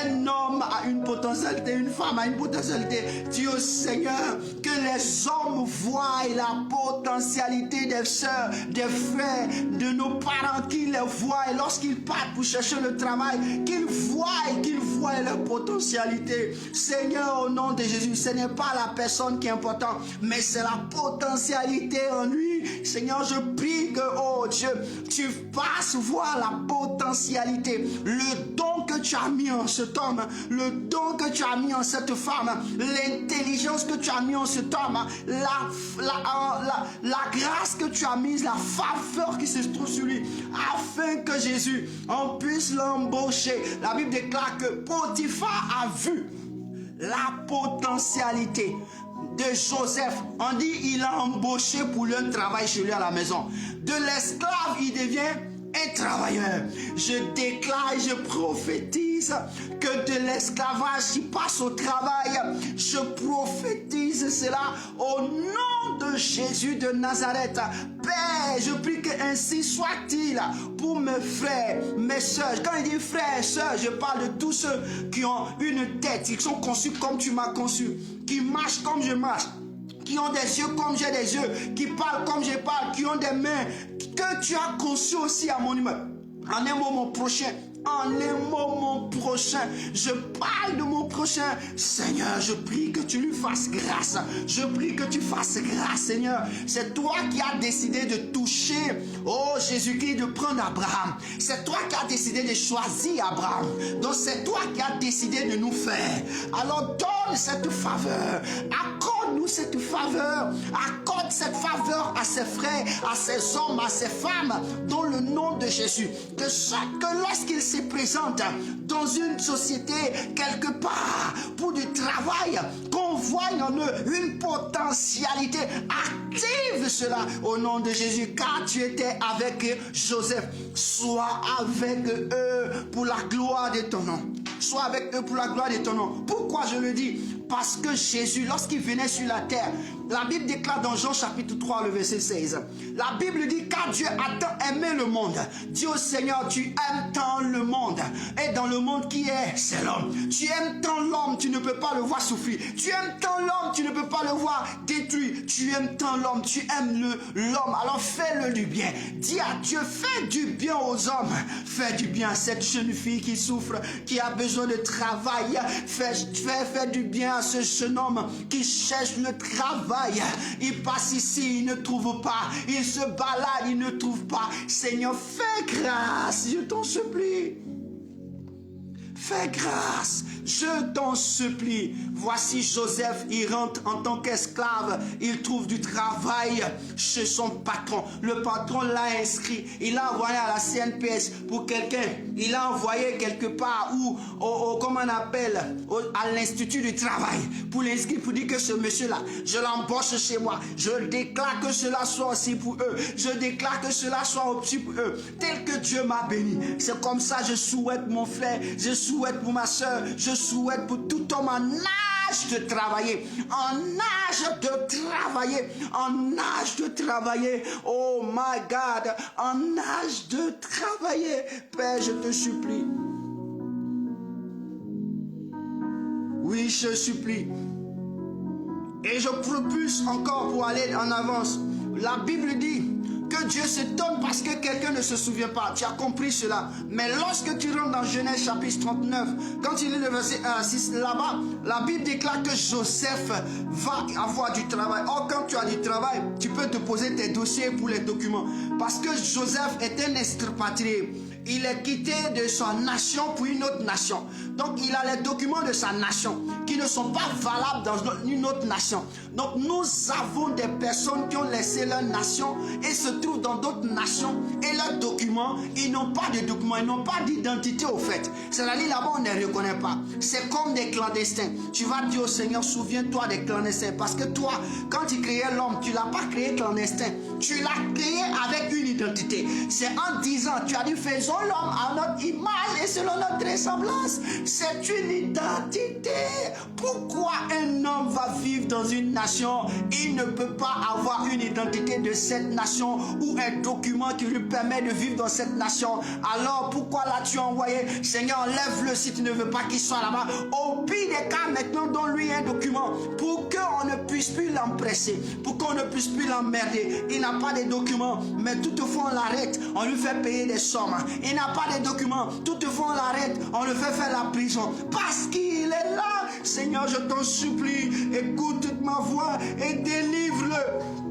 Speaker 2: Un homme a une potentialité, une femme a une potentialité. Dieu Seigneur, que les hommes voient la potentialité des sœurs, des frères, de nos parents, qu'ils les voient, et lorsqu'ils partent pour chercher le travail, qu'ils voient leur potentialité. Seigneur, au nom de Jésus, ce n'est pas la personne qui est importante, mais c'est la potentialité en lui. Seigneur, je prie que, oh Dieu, tu fasses voir la potentialité, le don que tu as mis en cet homme, le don que tu as mis en cette femme, l'intelligence que tu as mis en cet homme, la grâce que tu as mise, la faveur qui se trouve sur lui, afin que Jésus, on puisse l'embaucher. La Bible déclare que Potiphar a vu la potentialité de Joseph. On dit il a embauché pour le travail chez lui à la maison. De l'esclave, il devient un travailleur. Je déclare et je prophétise que de l'esclavage il passe au travail. Je prophétise cela au nom de Jésus de Nazareth. Père, je prie que ainsi soit-il pour mes frères, mes soeurs. Quand il dit frères et soeurs, je parle de tous ceux qui ont une tête, qui sont conçus comme tu m'as conçu, qui marchent comme je marche, qui ont des yeux comme j'ai des yeux, qui parlent comme je parle, qui ont des mains que tu as conçues aussi à mon image. En un mot, mon prochain. En un mot, mon prochain. Je parle de mon prochain. Seigneur, je prie que tu lui fasses grâce. Je prie que tu fasses grâce, Seigneur. C'est toi qui as décidé de toucher, oh Jésus-Christ, de prendre Abraham. C'est toi qui as décidé de choisir Abraham. Donc c'est toi qui as décidé de nous faire. Alors donne cette faveur. Accorde-nous cette faveur. Accorde cette faveur à ses frères, à ses hommes, à ses femmes, dans le nom de Jésus. Que lorsqu'il se présente dans une société quelque part pour du travail, qu'on voit en eux une potentialité. Active cela au nom de Jésus, car tu étais avec Joseph. Sois avec eux pour la gloire de ton nom. Sois avec eux pour la gloire de ton nom. Pourquoi je le dis? Parce que Jésus, lorsqu'il venait sur la terre, la Bible déclare dans Jean chapitre 3, le verset 16. La Bible dit, car Dieu a tant aimé le monde. Dieu Seigneur, tu aimes tant le monde. Et dans le monde qui est, c'est l'homme. Tu aimes tant l'homme, tu ne peux pas le voir souffrir. Tu aimes tant l'homme, tu ne peux pas le voir détruit. Tu aimes tant l'homme, tu aimes l'homme. Alors fais-le du bien. Dis à Dieu, fais du bien aux hommes. Fais du bien à cette jeune fille qui souffre, qui a besoin de travail. Fais du bien à ce jeune homme qui cherche le travail. Il passe ici, il ne trouve pas. Il se balade, il ne trouve pas. Seigneur, fais grâce, je t'en supplie. Fais grâce, je t'en supplie. Voici Joseph, il rentre en tant qu'esclave. Il trouve du travail chez son patron. Le patron l'a inscrit. Il l'a envoyé à la CNPS pour quelqu'un. Il l'a envoyé quelque part où, comment on appelle, à l'Institut du travail. Pour l'inscrire, pour dire que ce monsieur-là, je l'embauche chez moi. Je déclare que cela soit aussi pour eux. Je déclare que cela soit aussi pour eux. Tel que Dieu m'a béni. C'est comme ça je souhaite mon frère. Je souhaite pour ma soeur, je souhaite pour tout homme en âge de travailler, en âge de travailler, en âge de travailler, oh my God, en âge de travailler. Père, je te supplie. Oui, je supplie. Et je propulse encore pour aller en avance. La Bible dit que Dieu s'étonne parce que quelqu'un ne se souvient pas. Tu as compris cela. Mais lorsque tu rentres dans Genèse chapitre 39, quand il est le verset 1 à 6, là-bas, la Bible déclare que Joseph va avoir du travail. Or, quand tu as du travail, tu peux te poser tes dossiers pour les documents. Parce que Joseph est un expatrié. Il est quitté de sa nation pour une autre nation. Donc, il a les documents de sa nation qui ne sont pas valables dans une autre nation. Donc, nous avons des personnes qui ont laissé leur nation et se trouvent dans d'autres nations. Et leurs documents, ils n'ont pas de documents, ils n'ont pas d'identité au fait. C'est-à-dire là-bas, on ne les reconnaît pas. C'est comme des clandestins. Tu vas dire au Seigneur, souviens-toi des clandestins. Parce que toi, quand tu créais l'homme, tu ne l'as pas créé clandestin. Tu l'as créé avec une identité. C'est en disant, tu as dit, faisons l'homme à notre image et selon notre ressemblance. C'est une identité. Pourquoi un homme va vivre dans une nation? Il ne peut pas avoir une identité de cette nation ou un document qui lui permet de vivre dans cette nation. Alors pourquoi l'as-tu envoyé? Seigneur, enlève-le si tu ne veux pas qu'il soit là-bas. Au pire des cas, maintenant donne-lui un document pour qu'on ne puisse plus l'empresser, pour qu'on ne puisse plus l'emmerder. Il n'a pas de documents, mais toutefois on l'arrête, on lui fait payer des sommes. Il n'a pas de documents, toutefois on l'arrête, on le fait faire la prison. Parce qu'il est là. Seigneur, je t'en supplie, écoute ma voix et délivre-le.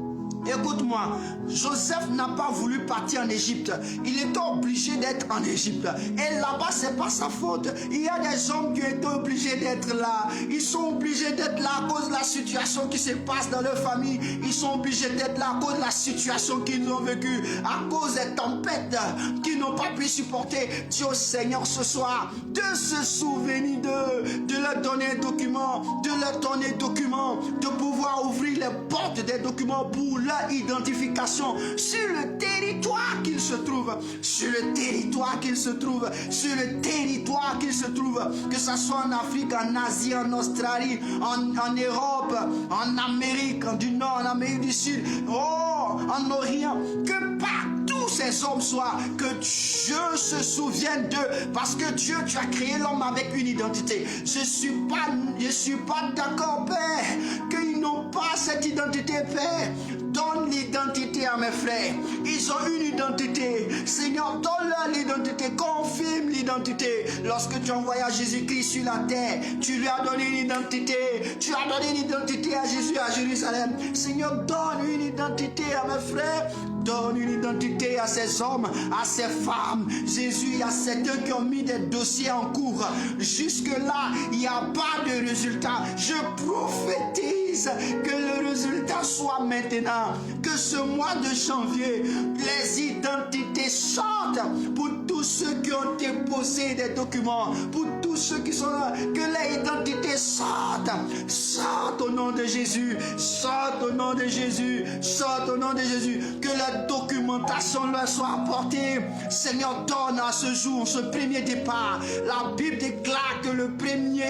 Speaker 2: Écoute-moi, Joseph n'a pas voulu partir en Égypte. Il était obligé d'être en Égypte. Et là-bas, ce n'est pas sa faute. Il y a des hommes qui étaient obligés d'être là. Ils sont obligés d'être là à cause de la situation qui se passe dans leur famille. Ils sont obligés d'être là à cause de la situation qu'ils ont vécue. À cause des tempêtes qu'ils n'ont pas pu supporter. Dis au Seigneur ce soir de se souvenir de leur donner un document, de leur donner un document, de pouvoir ouvrir les portes des documents pour leur identification sur le territoire qu'il se trouve, sur le territoire qu'il se trouve, sur le territoire qu'il se trouve, que ce soit en Afrique, en Asie, en Australie, en Europe, en Amérique du Nord, en Amérique du Sud, en Orient, que partout ces hommes soient, que Dieu se souvienne d'eux, parce que Dieu, tu as créé l'homme avec une identité. Je suis pas d'accord, Père, qu'ils n'ont pas cette identité, Père. Donne l'identité à mes frères. Ils ont une identité. Seigneur, donne-leur l'identité. Confirme l'identité. Lorsque tu envoyas Jésus-Christ sur la terre, tu lui as donné une identité. Tu as donné une identité à Jésus à Jérusalem. Seigneur, donne une identité à mes frères. Donne une identité à ces hommes, à ces femmes. Jésus, il y a certains qui ont mis des dossiers en cours. Jusque-là, il n'y a pas de résultat. Je prophétise que le résultat soit maintenant. Que ce mois de janvier, les identités sortent pour tous ceux qui ont déposé des documents, pour tous ceux qui sont là, que les identités sortent. Sortent au nom de Jésus. Sortent au nom de Jésus. Sortent au nom de Jésus. Que la documentation leur soit apportée. Seigneur, donne à ce jour, ce premier départ. La Bible déclare que le premier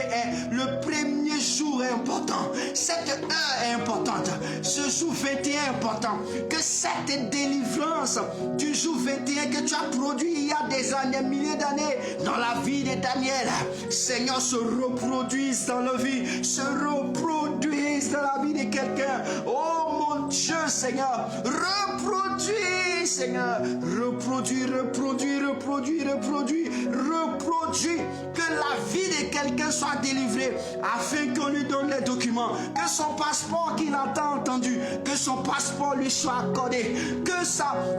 Speaker 2: jour est important. Cette heure est importante. Ce jour 21 est important. Que cette délivrance du jour 21 que tu as produit il y a des années, milliers d'années dans la vie de Daniel, Seigneur, se reproduise dans la vie, se reproduise dans la vie de quelqu'un. Oh mon Dieu, Seigneur, reproduis, Seigneur, reproduis, que la vie de quelqu'un soit délivrée afin qu'on lui donne les documents, que son passeport qu'il a tant entendu, que son passeport lui soit accordé, que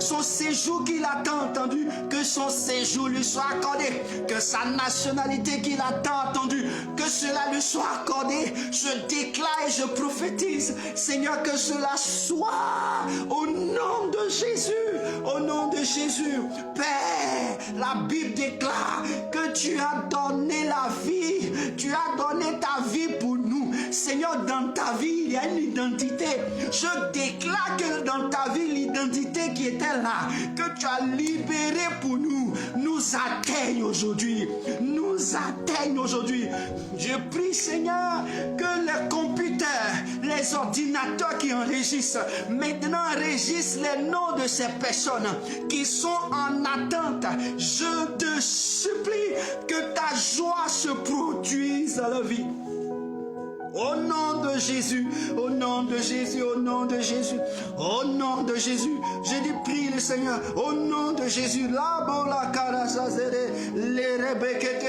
Speaker 2: son séjour qu'il a tant entendu, que son séjour lui soit accordé, que sa nationalité qu'il a tant entendu, que cela lui soit accordé. Je déclare et je prophétise, Seigneur, que cela soit au nom de Jésus, au nom de Jésus. Père, la Bible déclare que tu as donné la vie, tu as donné ta vie pour nous. Seigneur, dans ta vie, il y a une identité. Je déclare que dans ta vie, l'identité qui était là, que tu as libérée pour nous, nous atteigne aujourd'hui. Nous atteigne aujourd'hui. Je prie, Seigneur, que les computers, les ordinateurs qui enregistrent, maintenant enregistrent les noms de ces personnes qui sont en attente. Je te supplie que ta joie se produise dans la vie. Au nom de Jésus, au nom de Jésus, au nom de Jésus, au nom de Jésus. Je dis, prie le Seigneur, au nom de Jésus.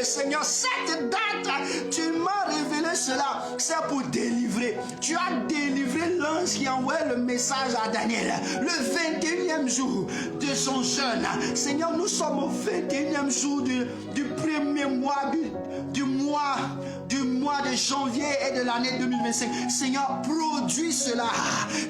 Speaker 2: Seigneur, cette date, tu m'as révélé cela, c'est pour délivrer. Tu as délivré l'ange qui envoie le message à Daniel, le 21e jour de son jeûne. Seigneur, nous sommes au 21e jour du premier mois du mois de janvier et de l'année 2025. Seigneur, produis cela,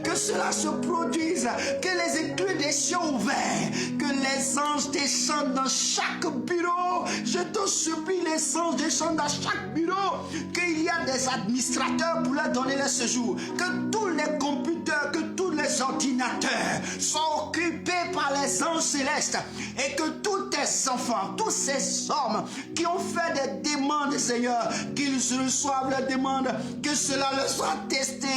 Speaker 2: que cela se produise, que les écluses des cieux ouverts, que les anges descendent dans chaque bureau. Je te supplie, les anges descendent dans chaque bureau, qu'il y a des administrateurs pour leur donner le séjour, que tous les computers, que tous les ordinateurs soient occupés par les anges célestes, et que tous tes enfants, tous ces hommes qui ont fait des demandes, Seigneur, qu'ils reçoivent leurs demandes, que cela leur soit testé,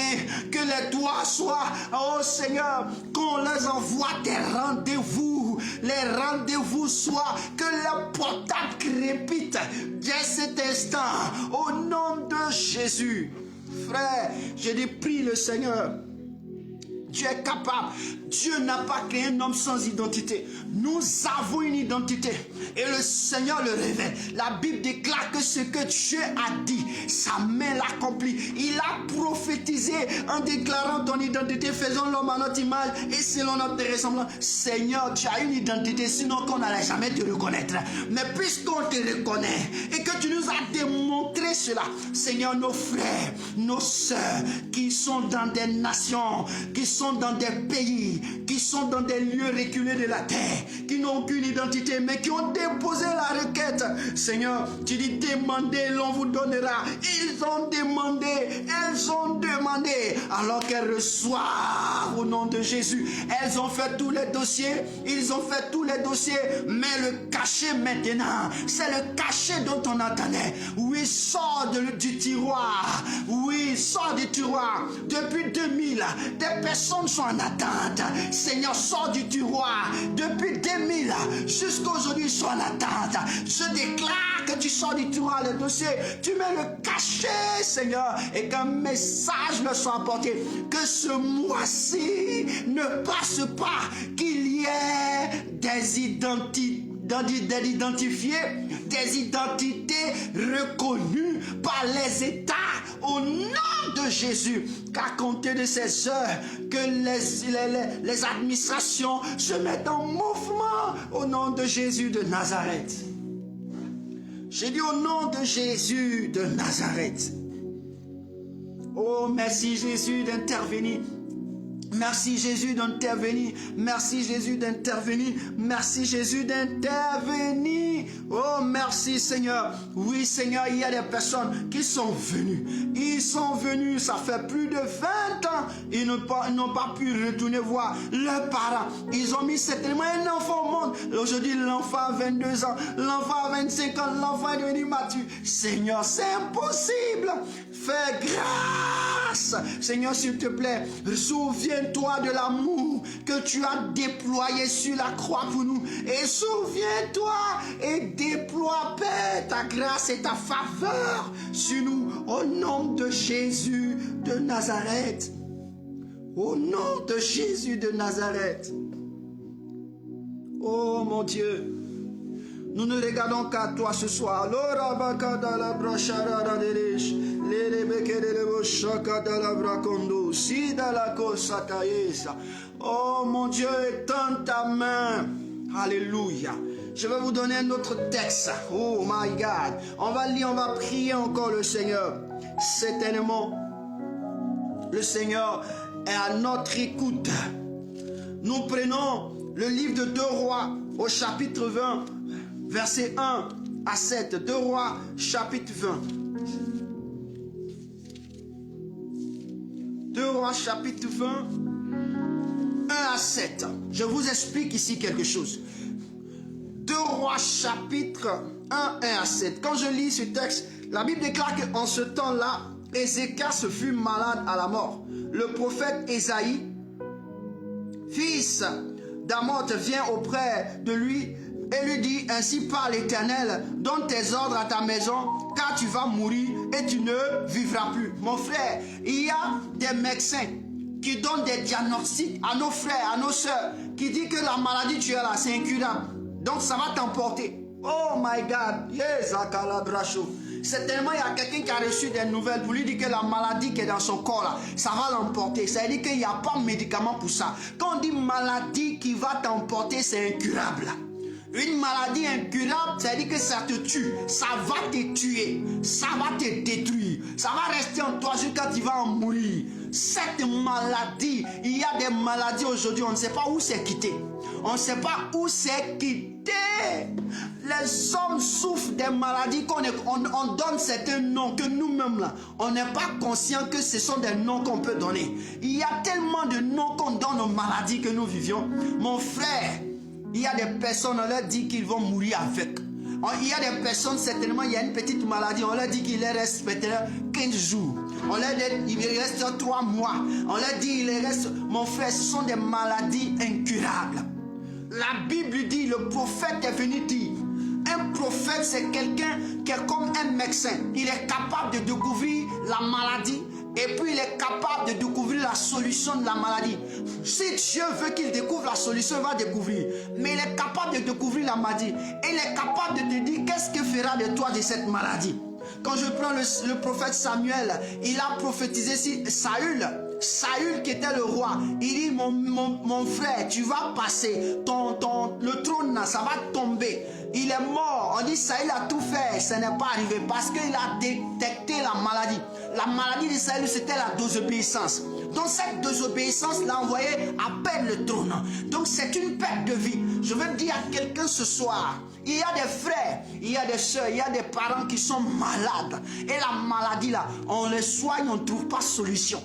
Speaker 2: que les doigts soient, oh Seigneur, qu'on leur envoie des rendez-vous, les rendez-vous soient, que le portable crépite dès cet instant, au nom de Jésus. Frère, je dis, prie le Seigneur. Dieu est capable. Dieu n'a pas créé un homme sans identité. Nous avons une identité. Et le Seigneur le révèle. La Bible déclare que ce que Dieu a dit, sa main l'accomplit. Il a prophétisé en déclarant ton identité. Faisons l'homme à notre image et selon notre ressemblance. Seigneur, tu as une identité, sinon qu'on n'allait jamais te reconnaître. Mais puisqu'on te reconnaît et que tu nous as démontré cela, Seigneur, nos frères, nos sœurs qui sont dans des nations, qui sont dans des pays, qui sont dans des lieux reculés de la terre, qui n'ont aucune identité, mais qui ont déposé la requête. Seigneur, tu dis demandez, l'on vous donnera. Ils ont demandé, elles ont demandé, alors qu'elles reçoivent au nom de Jésus. Elles ont fait tous les dossiers, ils ont fait tous les dossiers, mais le cachet maintenant, c'est le cachet dont on attendait. Oui, sort du tiroir, oui, sort du tiroir. Depuis 2000, des personnes sont en attente. Seigneur, sors du tiroir. Depuis 2000 jusqu'à aujourd'hui, ils sont en attente. Je déclare que tu sors du tiroir le dossier. Tu mets le cachet, Seigneur, et qu'un message leur soit apporté. Que ce mois-ci ne passe pas, qu'il y ait des identités, des identités reconnues par les États au nom de Jésus, qu'à compter de ces heures, que les administrations se mettent en mouvement au nom de Jésus de Nazareth. J'ai dit au nom de Jésus de Nazareth. Oh, merci Jésus d'intervenir. Merci Jésus d'intervenir. Merci Jésus d'intervenir. Merci Jésus d'intervenir. Oh, merci Seigneur. Oui Seigneur, il y a des personnes qui sont venues. Ils sont venus, ça fait plus de 20 ans. Ils n'ont pas pu retourner voir leurs parents. Ils ont mis certainement un enfant au monde. Aujourd'hui, l'enfant a 22 ans. L'enfant a 25 ans. L'enfant est devenu mature. Seigneur, c'est impossible. Fais grâce. Seigneur, s'il te plaît, souviens-toi de l'amour que tu as déployé sur la croix pour nous. Et souviens-toi et déploie, Père, ta grâce et ta faveur sur nous. Au nom de Jésus de Nazareth. Au nom de Jésus de Nazareth. Oh mon Dieu. Nous ne regardons qu'à toi ce soir. Oh mon Dieu, étends ta main. Alléluia. Je vais vous donner un autre texte. Oh my God. On va lire, on va prier encore le Seigneur. Certainement, le Seigneur est à notre écoute. Nous prenons le livre de 2 Rois au chapitre 20, versets 1 à 7. 2 Rois, chapitre 20. 2 Rois, chapitre 20, 1 à 7. Je vous explique ici quelque chose. 2 Rois, chapitre 1 à 7. Quand je lis ce texte, la Bible déclare qu'en ce temps-là, Ézéchias fut malade à la mort. Le prophète Ésaïe, fils d'Amoth, vient auprès de lui et lui dit: ainsi parle l'Éternel, donne tes ordres à ta maison car tu vas mourir et tu ne vivras plus. Mon frère, il y a des médecins qui donnent des diagnostics à nos frères, à nos soeurs, qui disent que la maladie tu as là, c'est incurable. Donc ça va t'emporter. Oh my God, yes, Akalabracho. Certainement, il y a quelqu'un qui a reçu des nouvelles pour lui dire que la maladie qui est dans son corps, là, ça va l'emporter. Ça veut dire qu'il n'y a pas de médicament pour ça. Quand on dit maladie qui va t'emporter, c'est incurable. Une maladie incurable, ça veut dire que ça te tue. Ça va te tuer. Ça va te détruire. Ça va rester en toi jusqu'à tu vas en mourir. Cette maladie, il y a des maladies aujourd'hui, on ne sait pas où c'est quitté. On ne sait pas où c'est quitté. Les hommes souffrent des maladies on donne certains noms que nous-mêmes là, on n'est pas conscient que ce sont des noms qu'on peut donner. Il y a tellement de noms qu'on donne aux maladies que nous vivions. Mon frère, il y a des personnes, on leur dit qu'ils vont mourir avec. Il y a des personnes, certainement, il y a une petite maladie, on leur dit qu'il leur reste peut-être 15 jours. On leur dit qu'il reste 3 mois. On leur dit qu'il reste... Mon frère, ce sont des maladies incurables. La Bible dit, le prophète est venu dire, un prophète c'est quelqu'un qui est comme un médecin. Il est capable de découvrir la maladie et puis il est capable de découvrir la solution de la maladie. Si Dieu veut qu'il découvre la solution, il va découvrir. Mais il est capable de découvrir la maladie. Et il est capable de te dire qu'est-ce qu'il fera de toi de cette maladie. Quand je prends le prophète Samuel, il a prophétisé sur Saül qui était le roi. Il dit mon frère, tu vas passer, le trône ça va tomber. Il est mort. On dit Saül a tout fait, ça n'est pas arrivé parce qu'il a détecté la maladie. La maladie de Saül, c'était la désobéissance. Donc cette désobéissance l'a envoyé à perdre le trône. Donc c'est une perte de vie. Je veux dire à quelqu'un ce soir, il y a des frères, il y a des soeurs, il y a des parents qui sont malades. Et la maladie là, on les soigne, on ne trouve pas de solution.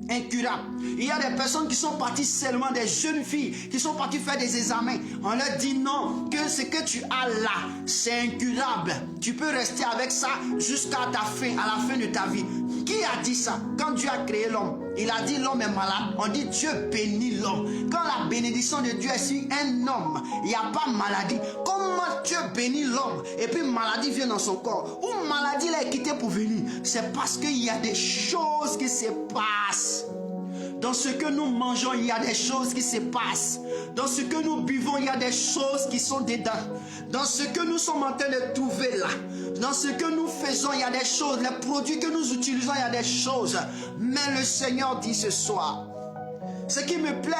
Speaker 2: Incurable. Il y a des personnes qui sont parties seulement, des jeunes filles qui sont parties faire des examens. On leur dit non, que ce que tu as là, c'est incurable. Tu peux rester avec ça jusqu'à ta fin, à la fin de ta vie. Qui a dit ça? Quand Dieu a créé l'homme, il a dit l'homme est malade. On dit Dieu bénit l'homme. Quand la bénédiction de Dieu est sur un homme, il n'y a pas maladie. Comment Dieu bénit l'homme et puis maladie vient dans son corps? Ou maladie l'a quitté pour venir? C'est parce qu'il y a des choses qui se passent. Dans ce que nous mangeons, il y a des choses qui se passent. Dans ce que nous buvons, il y a des choses qui sont dedans. Dans ce que nous sommes en train de trouver là, dans ce que nous faisons, il y a des choses. Les produits que nous utilisons, il y a des choses. Mais le Seigneur dit ce soir, ce qui me plaît,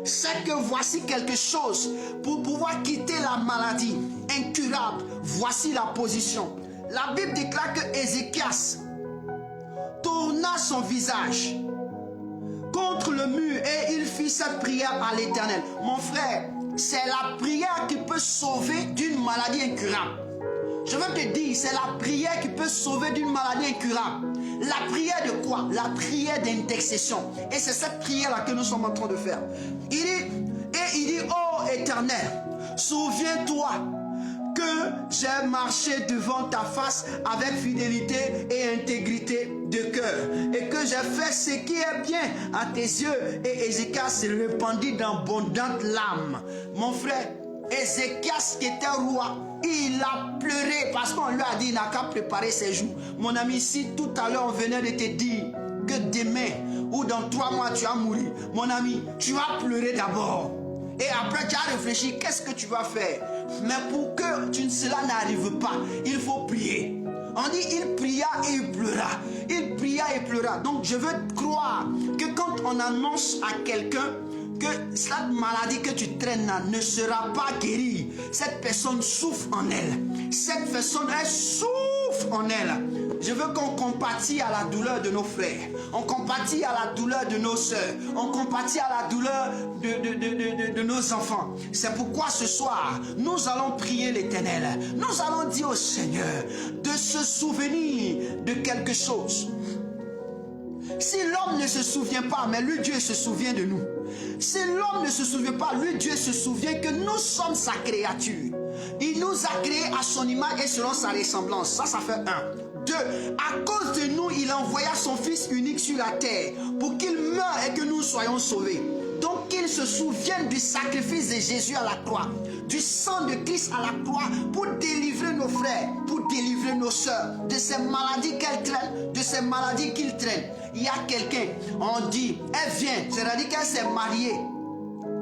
Speaker 2: c'est que voici quelque chose pour pouvoir quitter la maladie incurable. Voici la position. La Bible déclare que Ézéchias tourna son visage contre le mur et il fit cette prière à l'Éternel. Mon frère, c'est la prière qui peut sauver d'une maladie incurable. Je veux te dire, c'est la prière qui peut sauver d'une maladie incurable. La prière de quoi? La prière d'intercession. Et c'est cette prière-là que nous sommes en train de faire. Il dit, oh Éternel, souviens-toi que j'ai marché devant ta face avec fidélité et intégrité de cœur et que j'ai fait ce qui est bien à tes yeux. Et Ézéchias se répandit d'abondantes larmes. Mon frère, Ézéchias qui était roi, il a pleuré parce qu'on lui a dit il n'a qu'à préparer ses jours. Mon ami, si tout à l'heure on venait de te dire que demain ou dans 3 mois tu vas mourir, mon ami, tu vas pleurer d'abord. Et après tu as réfléchi, qu'est-ce que tu vas faire? Mais pour que cela n'arrive pas, il faut prier. On dit il pria et il pleura. Il pria et pleura. Donc je veux croire que quand on annonce à quelqu'un que cette maladie que tu traînes ne sera pas guérie, cette personne souffre en elle. Cette personne, elle souffre en elle. Je veux qu'on compatit à la douleur de nos frères. On compatit à la douleur de nos soeurs. On compatit à la douleur de nos enfants. C'est pourquoi ce soir, nous allons prier l'Éternel. Nous allons dire au Seigneur de se souvenir de quelque chose. Si l'homme ne se souvient pas, mais lui Dieu se souvient de nous. Si l'homme ne se souvient pas, lui Dieu se souvient que nous sommes sa créature. Il nous a créés à son image et selon sa ressemblance. Ça fait 1. 2. À cause de nous, il envoya son Fils unique sur la terre pour qu'il meure et que nous soyons sauvés. Donc qu'il
Speaker 3: se souvienne du sacrifice de Jésus à la croix, du sang de Christ à la croix pour délivrer nos frères, pour délivrer nos soeurs de ces maladies qu'elles traînent, de ces maladies qu'ils traînent. Il y a quelqu'un, on dit, elle vient, c'est-à-dire qu'elle s'est mariée.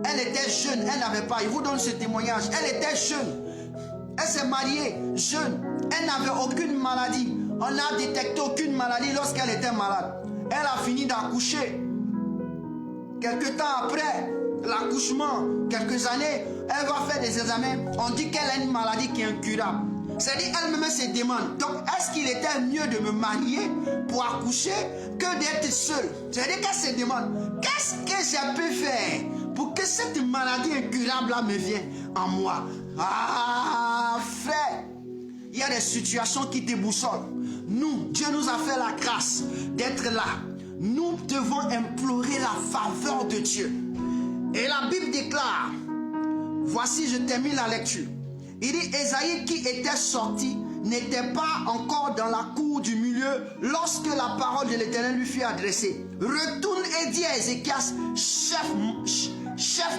Speaker 3: Elle était jeune, elle n'avait pas, il vous donne ce témoignage, elle était jeune. Elle s'est mariée jeune, elle n'avait aucune maladie. On n'a détecté aucune maladie lorsqu'elle était malade. Elle a fini d'accoucher. Quelques temps après l'accouchement, quelques années, elle va faire des examens. On dit qu'elle a une maladie qui est incurable. C'est-à-dire elle-même se demande, donc est-ce qu'il était mieux de me marier pour accoucher que d'être seule? C'est-à-dire qu'elle se demande, qu'est-ce que j'ai pu faire pour que cette maladie incurable-là me vienne en moi? Ah, frère, il y a des situations qui te boussolent. Nous, Dieu nous a fait la grâce d'être là. Nous devons implorer la faveur de Dieu. Et la Bible déclare, voici, je termine la lecture. Il dit, Ésaïe qui était sorti n'était pas encore dans la cour du milieu lorsque la parole de l'Éternel lui fut adressée. Retourne et dis à Ézéchias, chef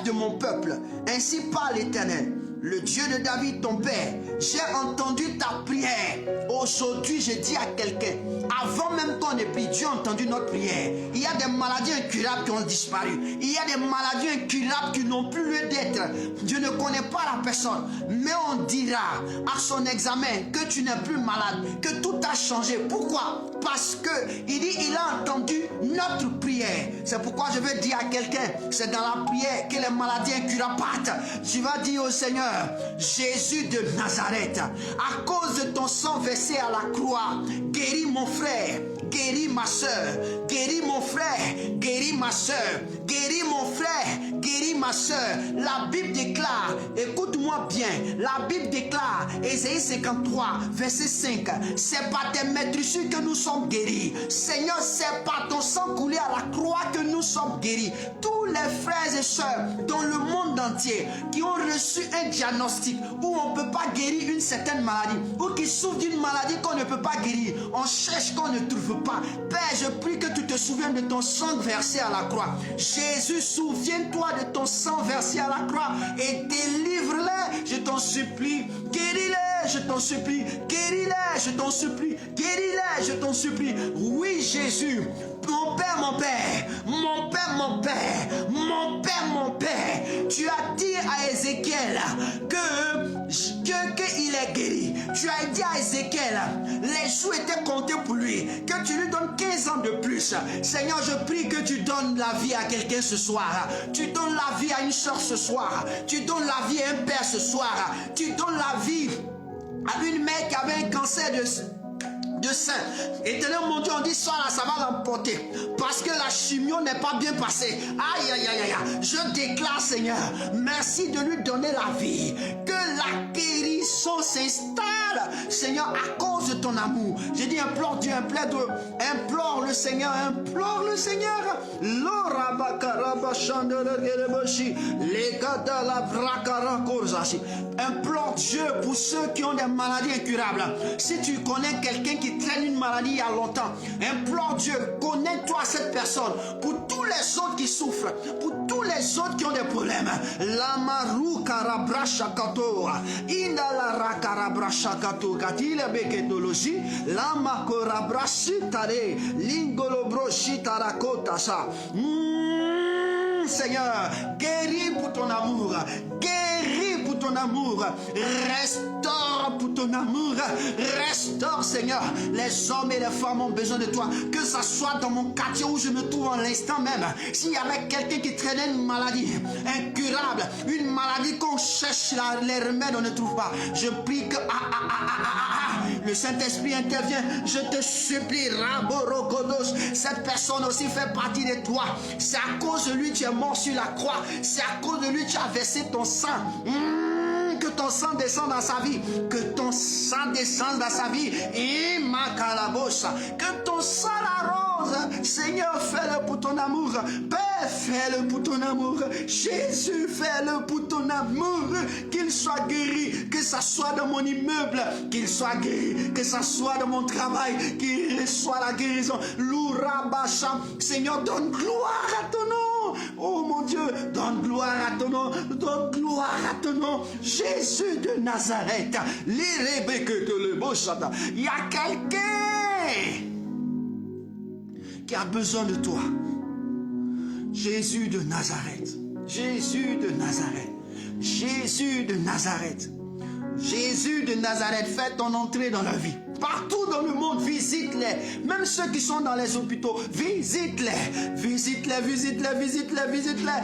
Speaker 3: de mon peuple, ainsi parle l'Éternel, le Dieu de David, ton père. J'ai entendu ta prière. Aujourd'hui, je dis à quelqu'un, avant même qu'on ait prié, Dieu a entendu notre prière. Il y a des maladies incurables qui ont disparu. Il y a des maladies incurables qui n'ont plus lieu d'être. Dieu ne connaît pas la personne, mais on dira à son examen que tu n'es plus malade, que tout a changé. Pourquoi? Parce que il dit, il a entendu notre prière. C'est pourquoi je veux dire à quelqu'un, c'est dans la prière que les maladies incurables partent. Tu vas dire au Seigneur, Jésus de Nazareth, à cause de ton sang versé à la croix, guéris mon frère, guéris ma soeur, guéris mon frère, guéris ma soeur, guéris mon frère, guéris ma soeur. La Bible déclare, écoute-moi bien, la Bible déclare, Ésaïe 53, verset 5, c'est par tes maîtrisures que nous sommes guéris. Seigneur, c'est par ton sang coulé à la croix que nous sommes guéris. Tous les frères et sœurs dans le monde entier qui ont reçu un diagnostic où on ne peut pas guérir une certaine maladie, ou qui souffrent d'une maladie qu'on ne peut pas guérir, on cherche qu'on ne trouve pas. Père, je prie que tu te souviennes de ton sang versé à la croix. Jésus, souviens-toi de ton sang versé à la croix et délivre-les, je t'en supplie. Guéris-les, je t'en supplie. Guéris-les, je t'en supplie. Guéris-les, je t'en supplie. Oui, Jésus, mon Père, mon Père, mon Père, mon Père, mon Père, mon Père, tu as dit à Ézéchiel qu'il est guéri. Tu as dit à Ézéchiel, les jours étaient comptés pour lui, que tu lui donnes 15 ans de plus. Seigneur, je prie que tu donnes la vie à quelqu'un ce soir. Tu donnes la vie à une soeur ce soir. Tu donnes la vie à un père ce soir. Tu donnes la vie à une mère qui avait un cancer de sein. Éternel mon Dieu, on dit ça là, ça va l'emporter parce que la chimio n'est pas bien passée. Aïe aïe aïe aïe. Je déclare, Seigneur, merci de lui donner la vie, que la guérison s'installe, Seigneur, à cause de ton amour. J'ai dit implore Dieu, implore le Seigneur, implore le Seigneur. Implore Dieu pour ceux qui ont des maladies incurables. Si tu connais quelqu'un qui traîne une maladie il y a longtemps, implore Dieu, connais-toi cette personne. Pour tous les autres qui souffrent, pour tous les autres qui ont des problèmes, Lamaru karabrashakato, indala rakarabrashakato, katile beketoloji, lama korabrashitare, lingolobroshitarakotasa. Seigneur, guéris pour ton amour, guéris pour ton amour, restaure pour ton amour, restaure, Seigneur. Les hommes et les femmes ont besoin de toi, que ce soit dans mon quartier où je me trouve en l'instant même. S'il y avait quelqu'un qui traînait une maladie incurable, une maladie qu'on cherche les remèdes, on ne trouve pas, je prie que le Saint-Esprit intervient. Je te supplie, Raborokodos, cette personne aussi fait partie de toi. C'est à cause de lui tu es mort sur la croix. C'est à cause de lui tu as versé ton sang. Que ton sang descende dans sa vie. Que ton sang descende dans sa vie. Et ma calabosa. Que ton sang l'arrose. Seigneur, fais-le pour ton amour. Père, fais-le pour ton amour. Jésus, fais-le pour ton amour. Qu'il soit guéri. Que ça soit dans mon immeuble. Qu'il soit guéri. Que ça soit dans mon travail. Qu'il reçoit la guérison. Lourabasha. Seigneur, donne gloire à ton nom. Oh mon Dieu, donne gloire à ton nom. Donne gloire à ton nom. Jésus de Nazareth. Il y a quelqu'un qui a besoin de toi. Jésus de Nazareth. Jésus de Nazareth. Jésus de Nazareth. Jésus de Nazareth, fais ton entrée dans la vie. Partout dans le monde, visite-les. Même ceux qui sont dans les hôpitaux, visite-les. Visite-les, visite-les, visite-les, visite-les.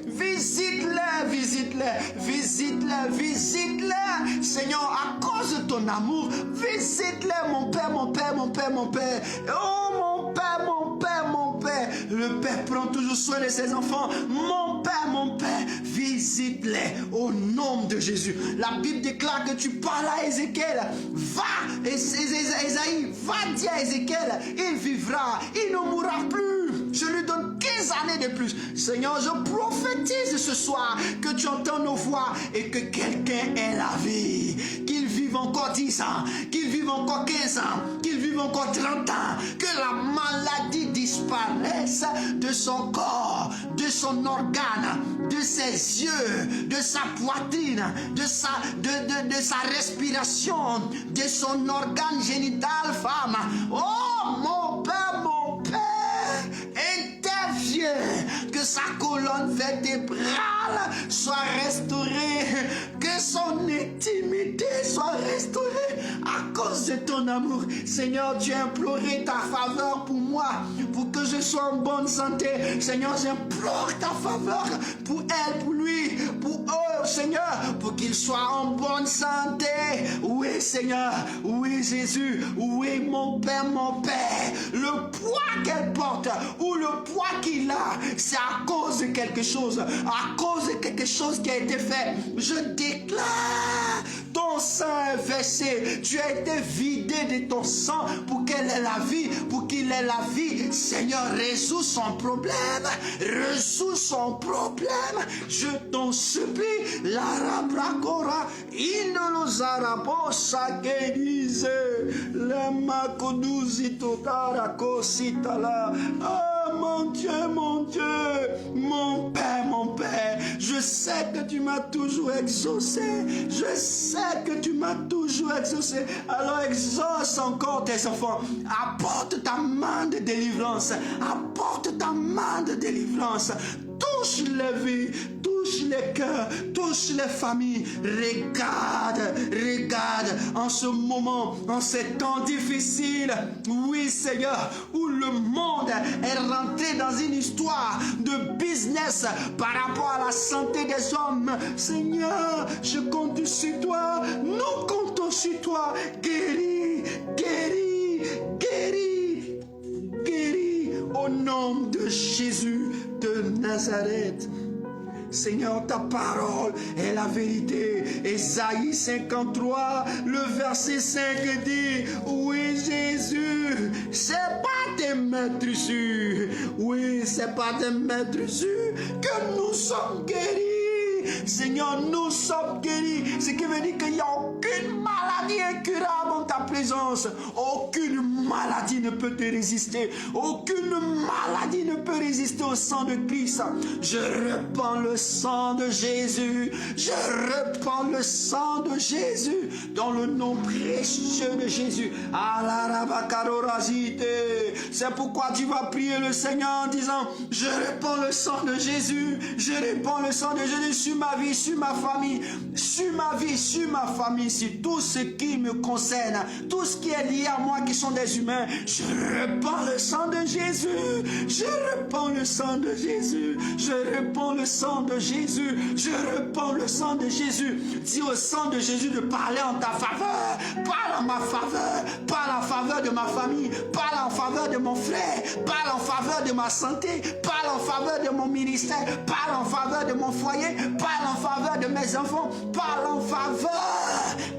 Speaker 3: Visite-les, visite-les, visite-les, visite-les. Seigneur, à cause de ton amour, visite-les, mon Père, mon Père, mon Père, mon Père. Oh, mon Père, mon Père, mon Père. Le Père prend toujours soin de ses enfants. Mon Père, visite-les au nom de Jésus. La Bible déclare que tu parles à Ézéchiel. Va, Esaïe, va dire à Ézéchiel, il vivra, il ne mourra plus. Je lui donne 15 années de plus. Seigneur, je prophétise ce soir que tu entends nos voix et que quelqu'un ait la vie. Qu'il vive encore 10 ans, qu'il vive encore 15 ans, qu'il vive encore 30 ans. Que la maladie disparaisse de son corps, de son organe, de ses yeux, de sa poitrine, de sa respiration, de son organe génital femme. Oh mon Père, interviens, que sa colonne vertébrale soit restaurée, que son intimité soit restaurée à cause de ton amour. Seigneur, tu as imploré ta faveur pour moi, pour que je sois en bonne santé. Seigneur, j'implore ta faveur pour elle, pour lui, pour eux, Seigneur, pour qu'ils soient en bonne santé. Oui, Seigneur, oui, Jésus, oui, mon Père, le poids qu'elle porte ou le poids qu'il a, c'est à cause de quelque chose, à cause de quelque chose qui a été fait. Je déclare, ton sang est versé, tu as été vidé de ton sang pour qu'elle ait la vie, pour qu'il ait la vie. Seigneur, résous son problème, je t'en supplie. La rabracora, inolozarabosa que dise, la macoduzi totara cositala. Oh mon Dieu, mon Père, je sais que tu m'as toujours exaucé. Alors exauce encore tes enfants. Apporte ta main de délivrance. Touche les vies, touche les cœurs, touche les familles. Regarde en ce moment, en ces temps difficiles, oui Seigneur, où le monde est rentré dans une histoire de business par rapport à la santé des hommes. Seigneur, je compte sur toi, nous comptons sur toi. Guéris, au nom de Jésus de Nazareth. Seigneur, ta parole est la vérité. Ésaïe 53, le verset 5 dit, oui Jésus, c'est pas des maîtres sûrs. Oui, c'est pas des maîtres sûrs que nous sommes guéris. Seigneur, nous sommes guéris. Ce qui veut dire qu'il n'y a aucune maladie incurable en ta présence. Aucune maladie ne peut te résister. Aucune maladie ne peut résister au sang de Christ. Je répands le sang de Jésus. Je répands le sang de Jésus dans le nom précieux de Jésus. C'est pourquoi tu vas prier le Seigneur en disant, je répands le sang de Jésus. Je répands le sang de Jésus sur ma vie, sur ma famille, sur ma vie, sur ma famille, sur tout ce qui me concerne, tout ce qui est lié à moi qui sont des humains. Je répands le sang de Jésus. Je répands le sang de Jésus. Je répands le sang de Jésus. Je répands le sang de Jésus. Dis au sang de Jésus de parler en ta faveur. Parle en ma faveur. Parle en faveur de ma famille. Parle en faveur de mon frère. Parle en faveur de ma santé. Parle en faveur de mon ministère. Parle en faveur de mon foyer. Parle en faveur de mes enfants. Parle en faveur.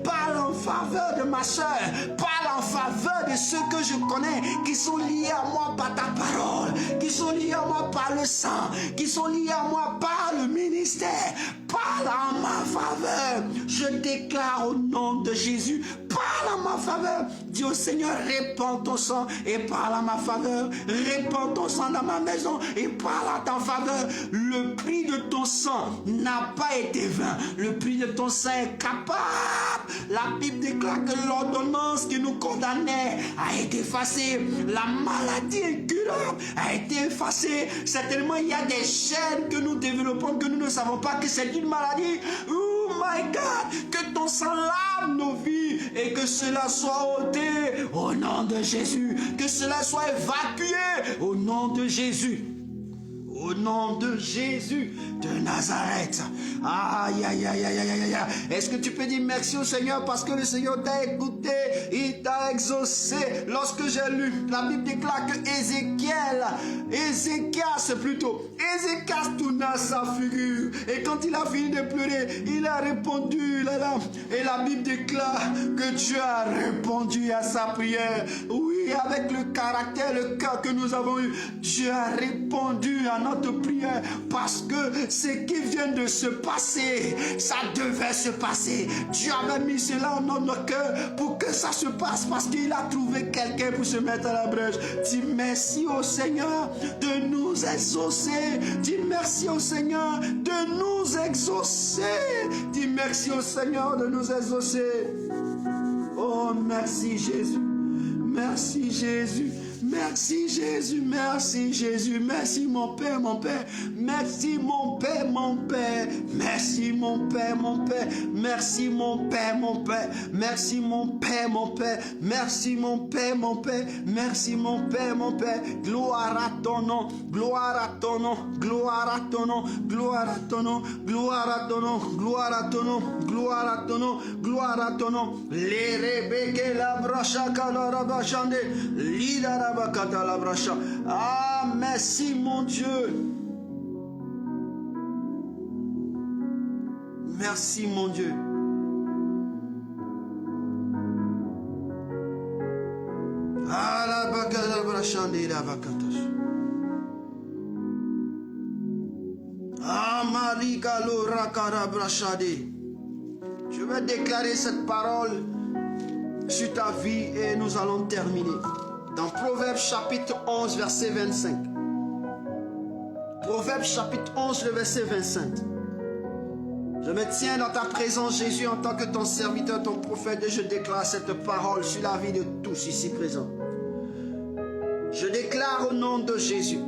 Speaker 3: Parle en faveur de ma soeur. Parle en faveur de ceux que je connais qui sont liés à moi par ta parole, qui sont liés à moi par le sang, qui sont liés à moi par le ministère. parle en ma faveur. Je déclare au nom de Jésus, parle en ma faveur. Dis au Seigneur, répands ton sang et parle en ma faveur. Répands ton sang dans ma maison et parle en ta faveur. Le prix de ton sang n'a pas été vain. Le prix de ton sang est capable. La Bible déclare que l'ordonnance qui nous condamnait a été effacée. La maladie incurable a été effacée. Certainement, il y a des chaînes que nous développons que nous ne savons pas que c'est une maladie. Oh my God, que ton sang lave nos vies et que cela soit ôté au nom de Jésus. Que cela soit évacué au nom de Jésus. Au nom de Jésus de Nazareth. Aïe, aïe, aïe, aïe, aïe, aïe. Est-ce que tu peux dire merci au Seigneur parce que le Seigneur t'a écouté, il t'a exaucé. Lorsque j'ai lu, la Bible déclare que Ézéchias tourna sa figure. Et quand il a fini de pleurer, il a répondu la larme. Et la Bible déclare que Dieu a répondu à sa prière. Oui, avec le caractère, le cœur que nous avons eu, Dieu a répondu à notre prière parce que ce qui vient de se passer, ça devait se passer. Dieu avait mis cela dans notre cœur pour que ça se passe parce qu'il a trouvé quelqu'un pour se mettre à la brèche. Dis merci au Seigneur de nous exaucer. Dis merci au Seigneur de nous exaucer. Dis merci au Seigneur de nous exaucer. Oh, merci Jésus. Merci Jésus. Merci Jésus, merci Jésus, merci mon Père, mon Père, merci mon Père, mon Père, merci mon Père, mon Père, merci mon Père, mon Père, merci mon Père, mon Père, merci mon Père, mon Père, merci mon Père, mon Père, gloire à ton nom, gloire à ton nom, gloire à ton nom, gloire à ton nom, gloire à ton nom, gloire à ton nom, gloire à ton nom, gloire à ton nom, les rebeke la bracha kalora bachande, l'idara. Ah, merci mon Dieu. Merci mon Dieu. Ah, la bakala brachande la vakatos. Ah, marika lo rakara brachade. Je vais déclarer cette parole sur ta vie et nous allons terminer. Dans Proverbes chapitre 11, verset 25. Proverbes chapitre 11, le verset 25. Je me tiens dans ta présence, Jésus, en tant que ton serviteur, ton prophète, et je déclare cette parole sur la vie de tous ici présents. Je déclare au nom de Jésus,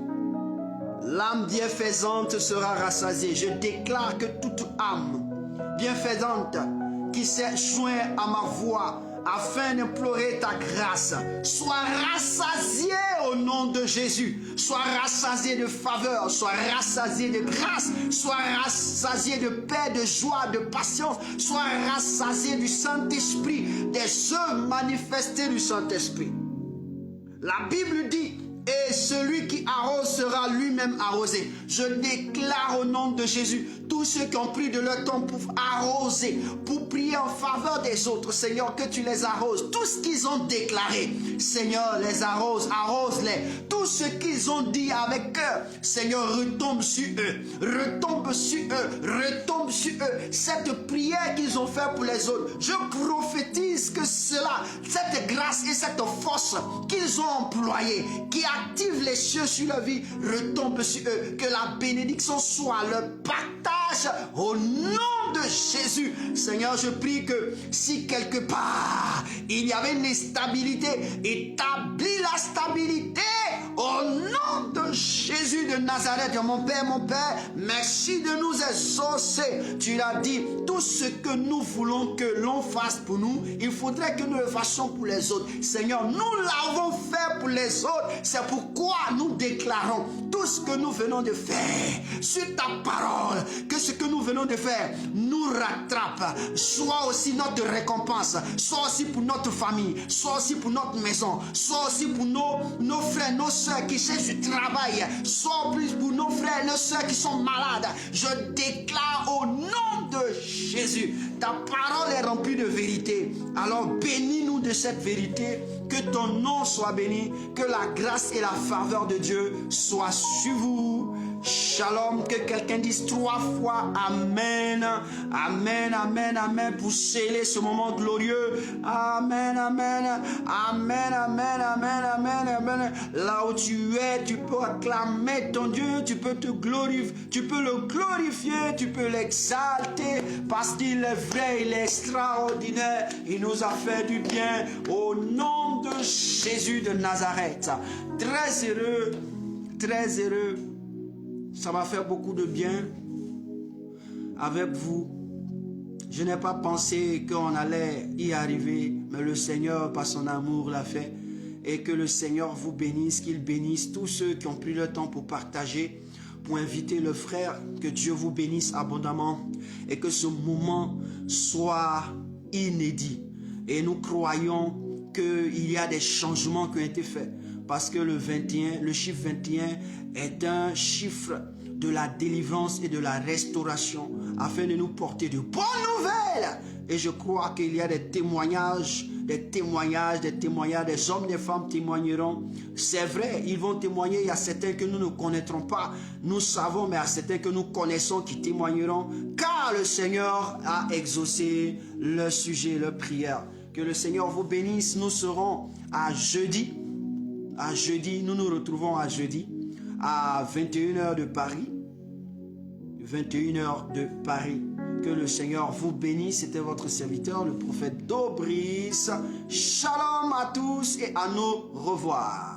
Speaker 3: l'âme bienfaisante sera rassasiée. Je déclare que toute âme bienfaisante qui s'est jointe à ma voix, afin d'implorer ta grâce, sois rassasié au nom de Jésus, sois rassasié de faveur, sois rassasié de grâce, sois rassasié de paix, de joie, de patience, sois rassasié du Saint-Esprit, des œuvres manifestées du Saint-Esprit. La Bible dit, et celui qui arrose sera lui-même arrosé. Je déclare au nom de Jésus, tous ceux qui ont pris de leur temps pour arroser, pour prier en faveur des autres, Seigneur, que tu les arroses. Tout ce qu'ils ont déclaré, Seigneur, les arrose, arrose-les. Tout ce qu'ils ont dit avec cœur, Seigneur, retombe sur eux, retombe sur eux, retombe sur eux. Cette prière qu'ils ont faite pour les autres, je prophétise que cela, cette grâce et cette force qu'ils ont employée, qui active les cieux sur leur vie, retombe sur eux. Que la bénédiction soit leur partage au nom de Jésus. Seigneur, je prie que si quelque part il y avait une instabilité, établis la stabilité au nom de Jésus de Nazareth. Mon Père, merci de nous exaucer. Tu l'as dit, tout ce que nous voulons que l'on fasse pour nous, il faudrait que nous le fassions pour les autres. Seigneur, nous l'avons fait pour les autres. C'est pourquoi nous déclarons tout ce que nous venons de faire sur ta parole, que ce que nous venons de faire nous rattrape, soit aussi notre récompense, soit aussi pour notre famille, soit aussi pour notre maison, soit aussi pour nos frères, nos soeurs qui cherchent du travail, soit plus pour nos frères et nos soeurs qui sont malades. Je déclare au nom de Jésus, ta parole est remplie de vérité. Alors bénis-nous de cette vérité, que ton nom soit béni, que la grâce et la faveur de Dieu soient sur vous Shalom, que quelqu'un dise 3 fois Amen. Amen, Amen, Amen pour sceller ce moment glorieux. Amen, Amen, Amen, Amen, Amen, Amen, Amen. Là où tu es, tu peux acclamer ton Dieu, tu peux te glorifier, tu peux le glorifier, tu peux l'exalter parce qu'il est vrai, il est extraordinaire. Il nous a fait du bien au nom de Jésus de Nazareth. Très heureux, très heureux. Ça m'a fait beaucoup de bien avec vous. Je n'ai pas pensé qu'on allait y arriver, mais le Seigneur, par son amour, l'a fait. Et que le Seigneur vous bénisse, qu'il bénisse tous ceux qui ont pris le temps pour partager, pour inviter le frère, que Dieu vous bénisse abondamment et que ce moment soit inédit. Et nous croyons qu'il y a des changements qui ont été faits parce que le 21, le chiffre 21 est un chiffre de la délivrance et de la restauration afin de nous porter de bonnes nouvelles. Et je crois qu'il y a des témoignages, des hommes, des femmes témoigneront. C'est vrai, ils vont témoigner. Il y a certains que nous ne connaîtrons pas, nous savons, mais il y a certains que nous connaissons qui témoigneront, car le Seigneur a exaucé le sujet, leur prière. Que le Seigneur vous bénisse. Nous serons à jeudi. À jeudi, nous nous retrouvons à jeudi à 21h de Paris. 21h de Paris. Que le Seigneur vous bénisse. C'était votre serviteur, le prophète Dobris. Shalom à tous et à nous revoir.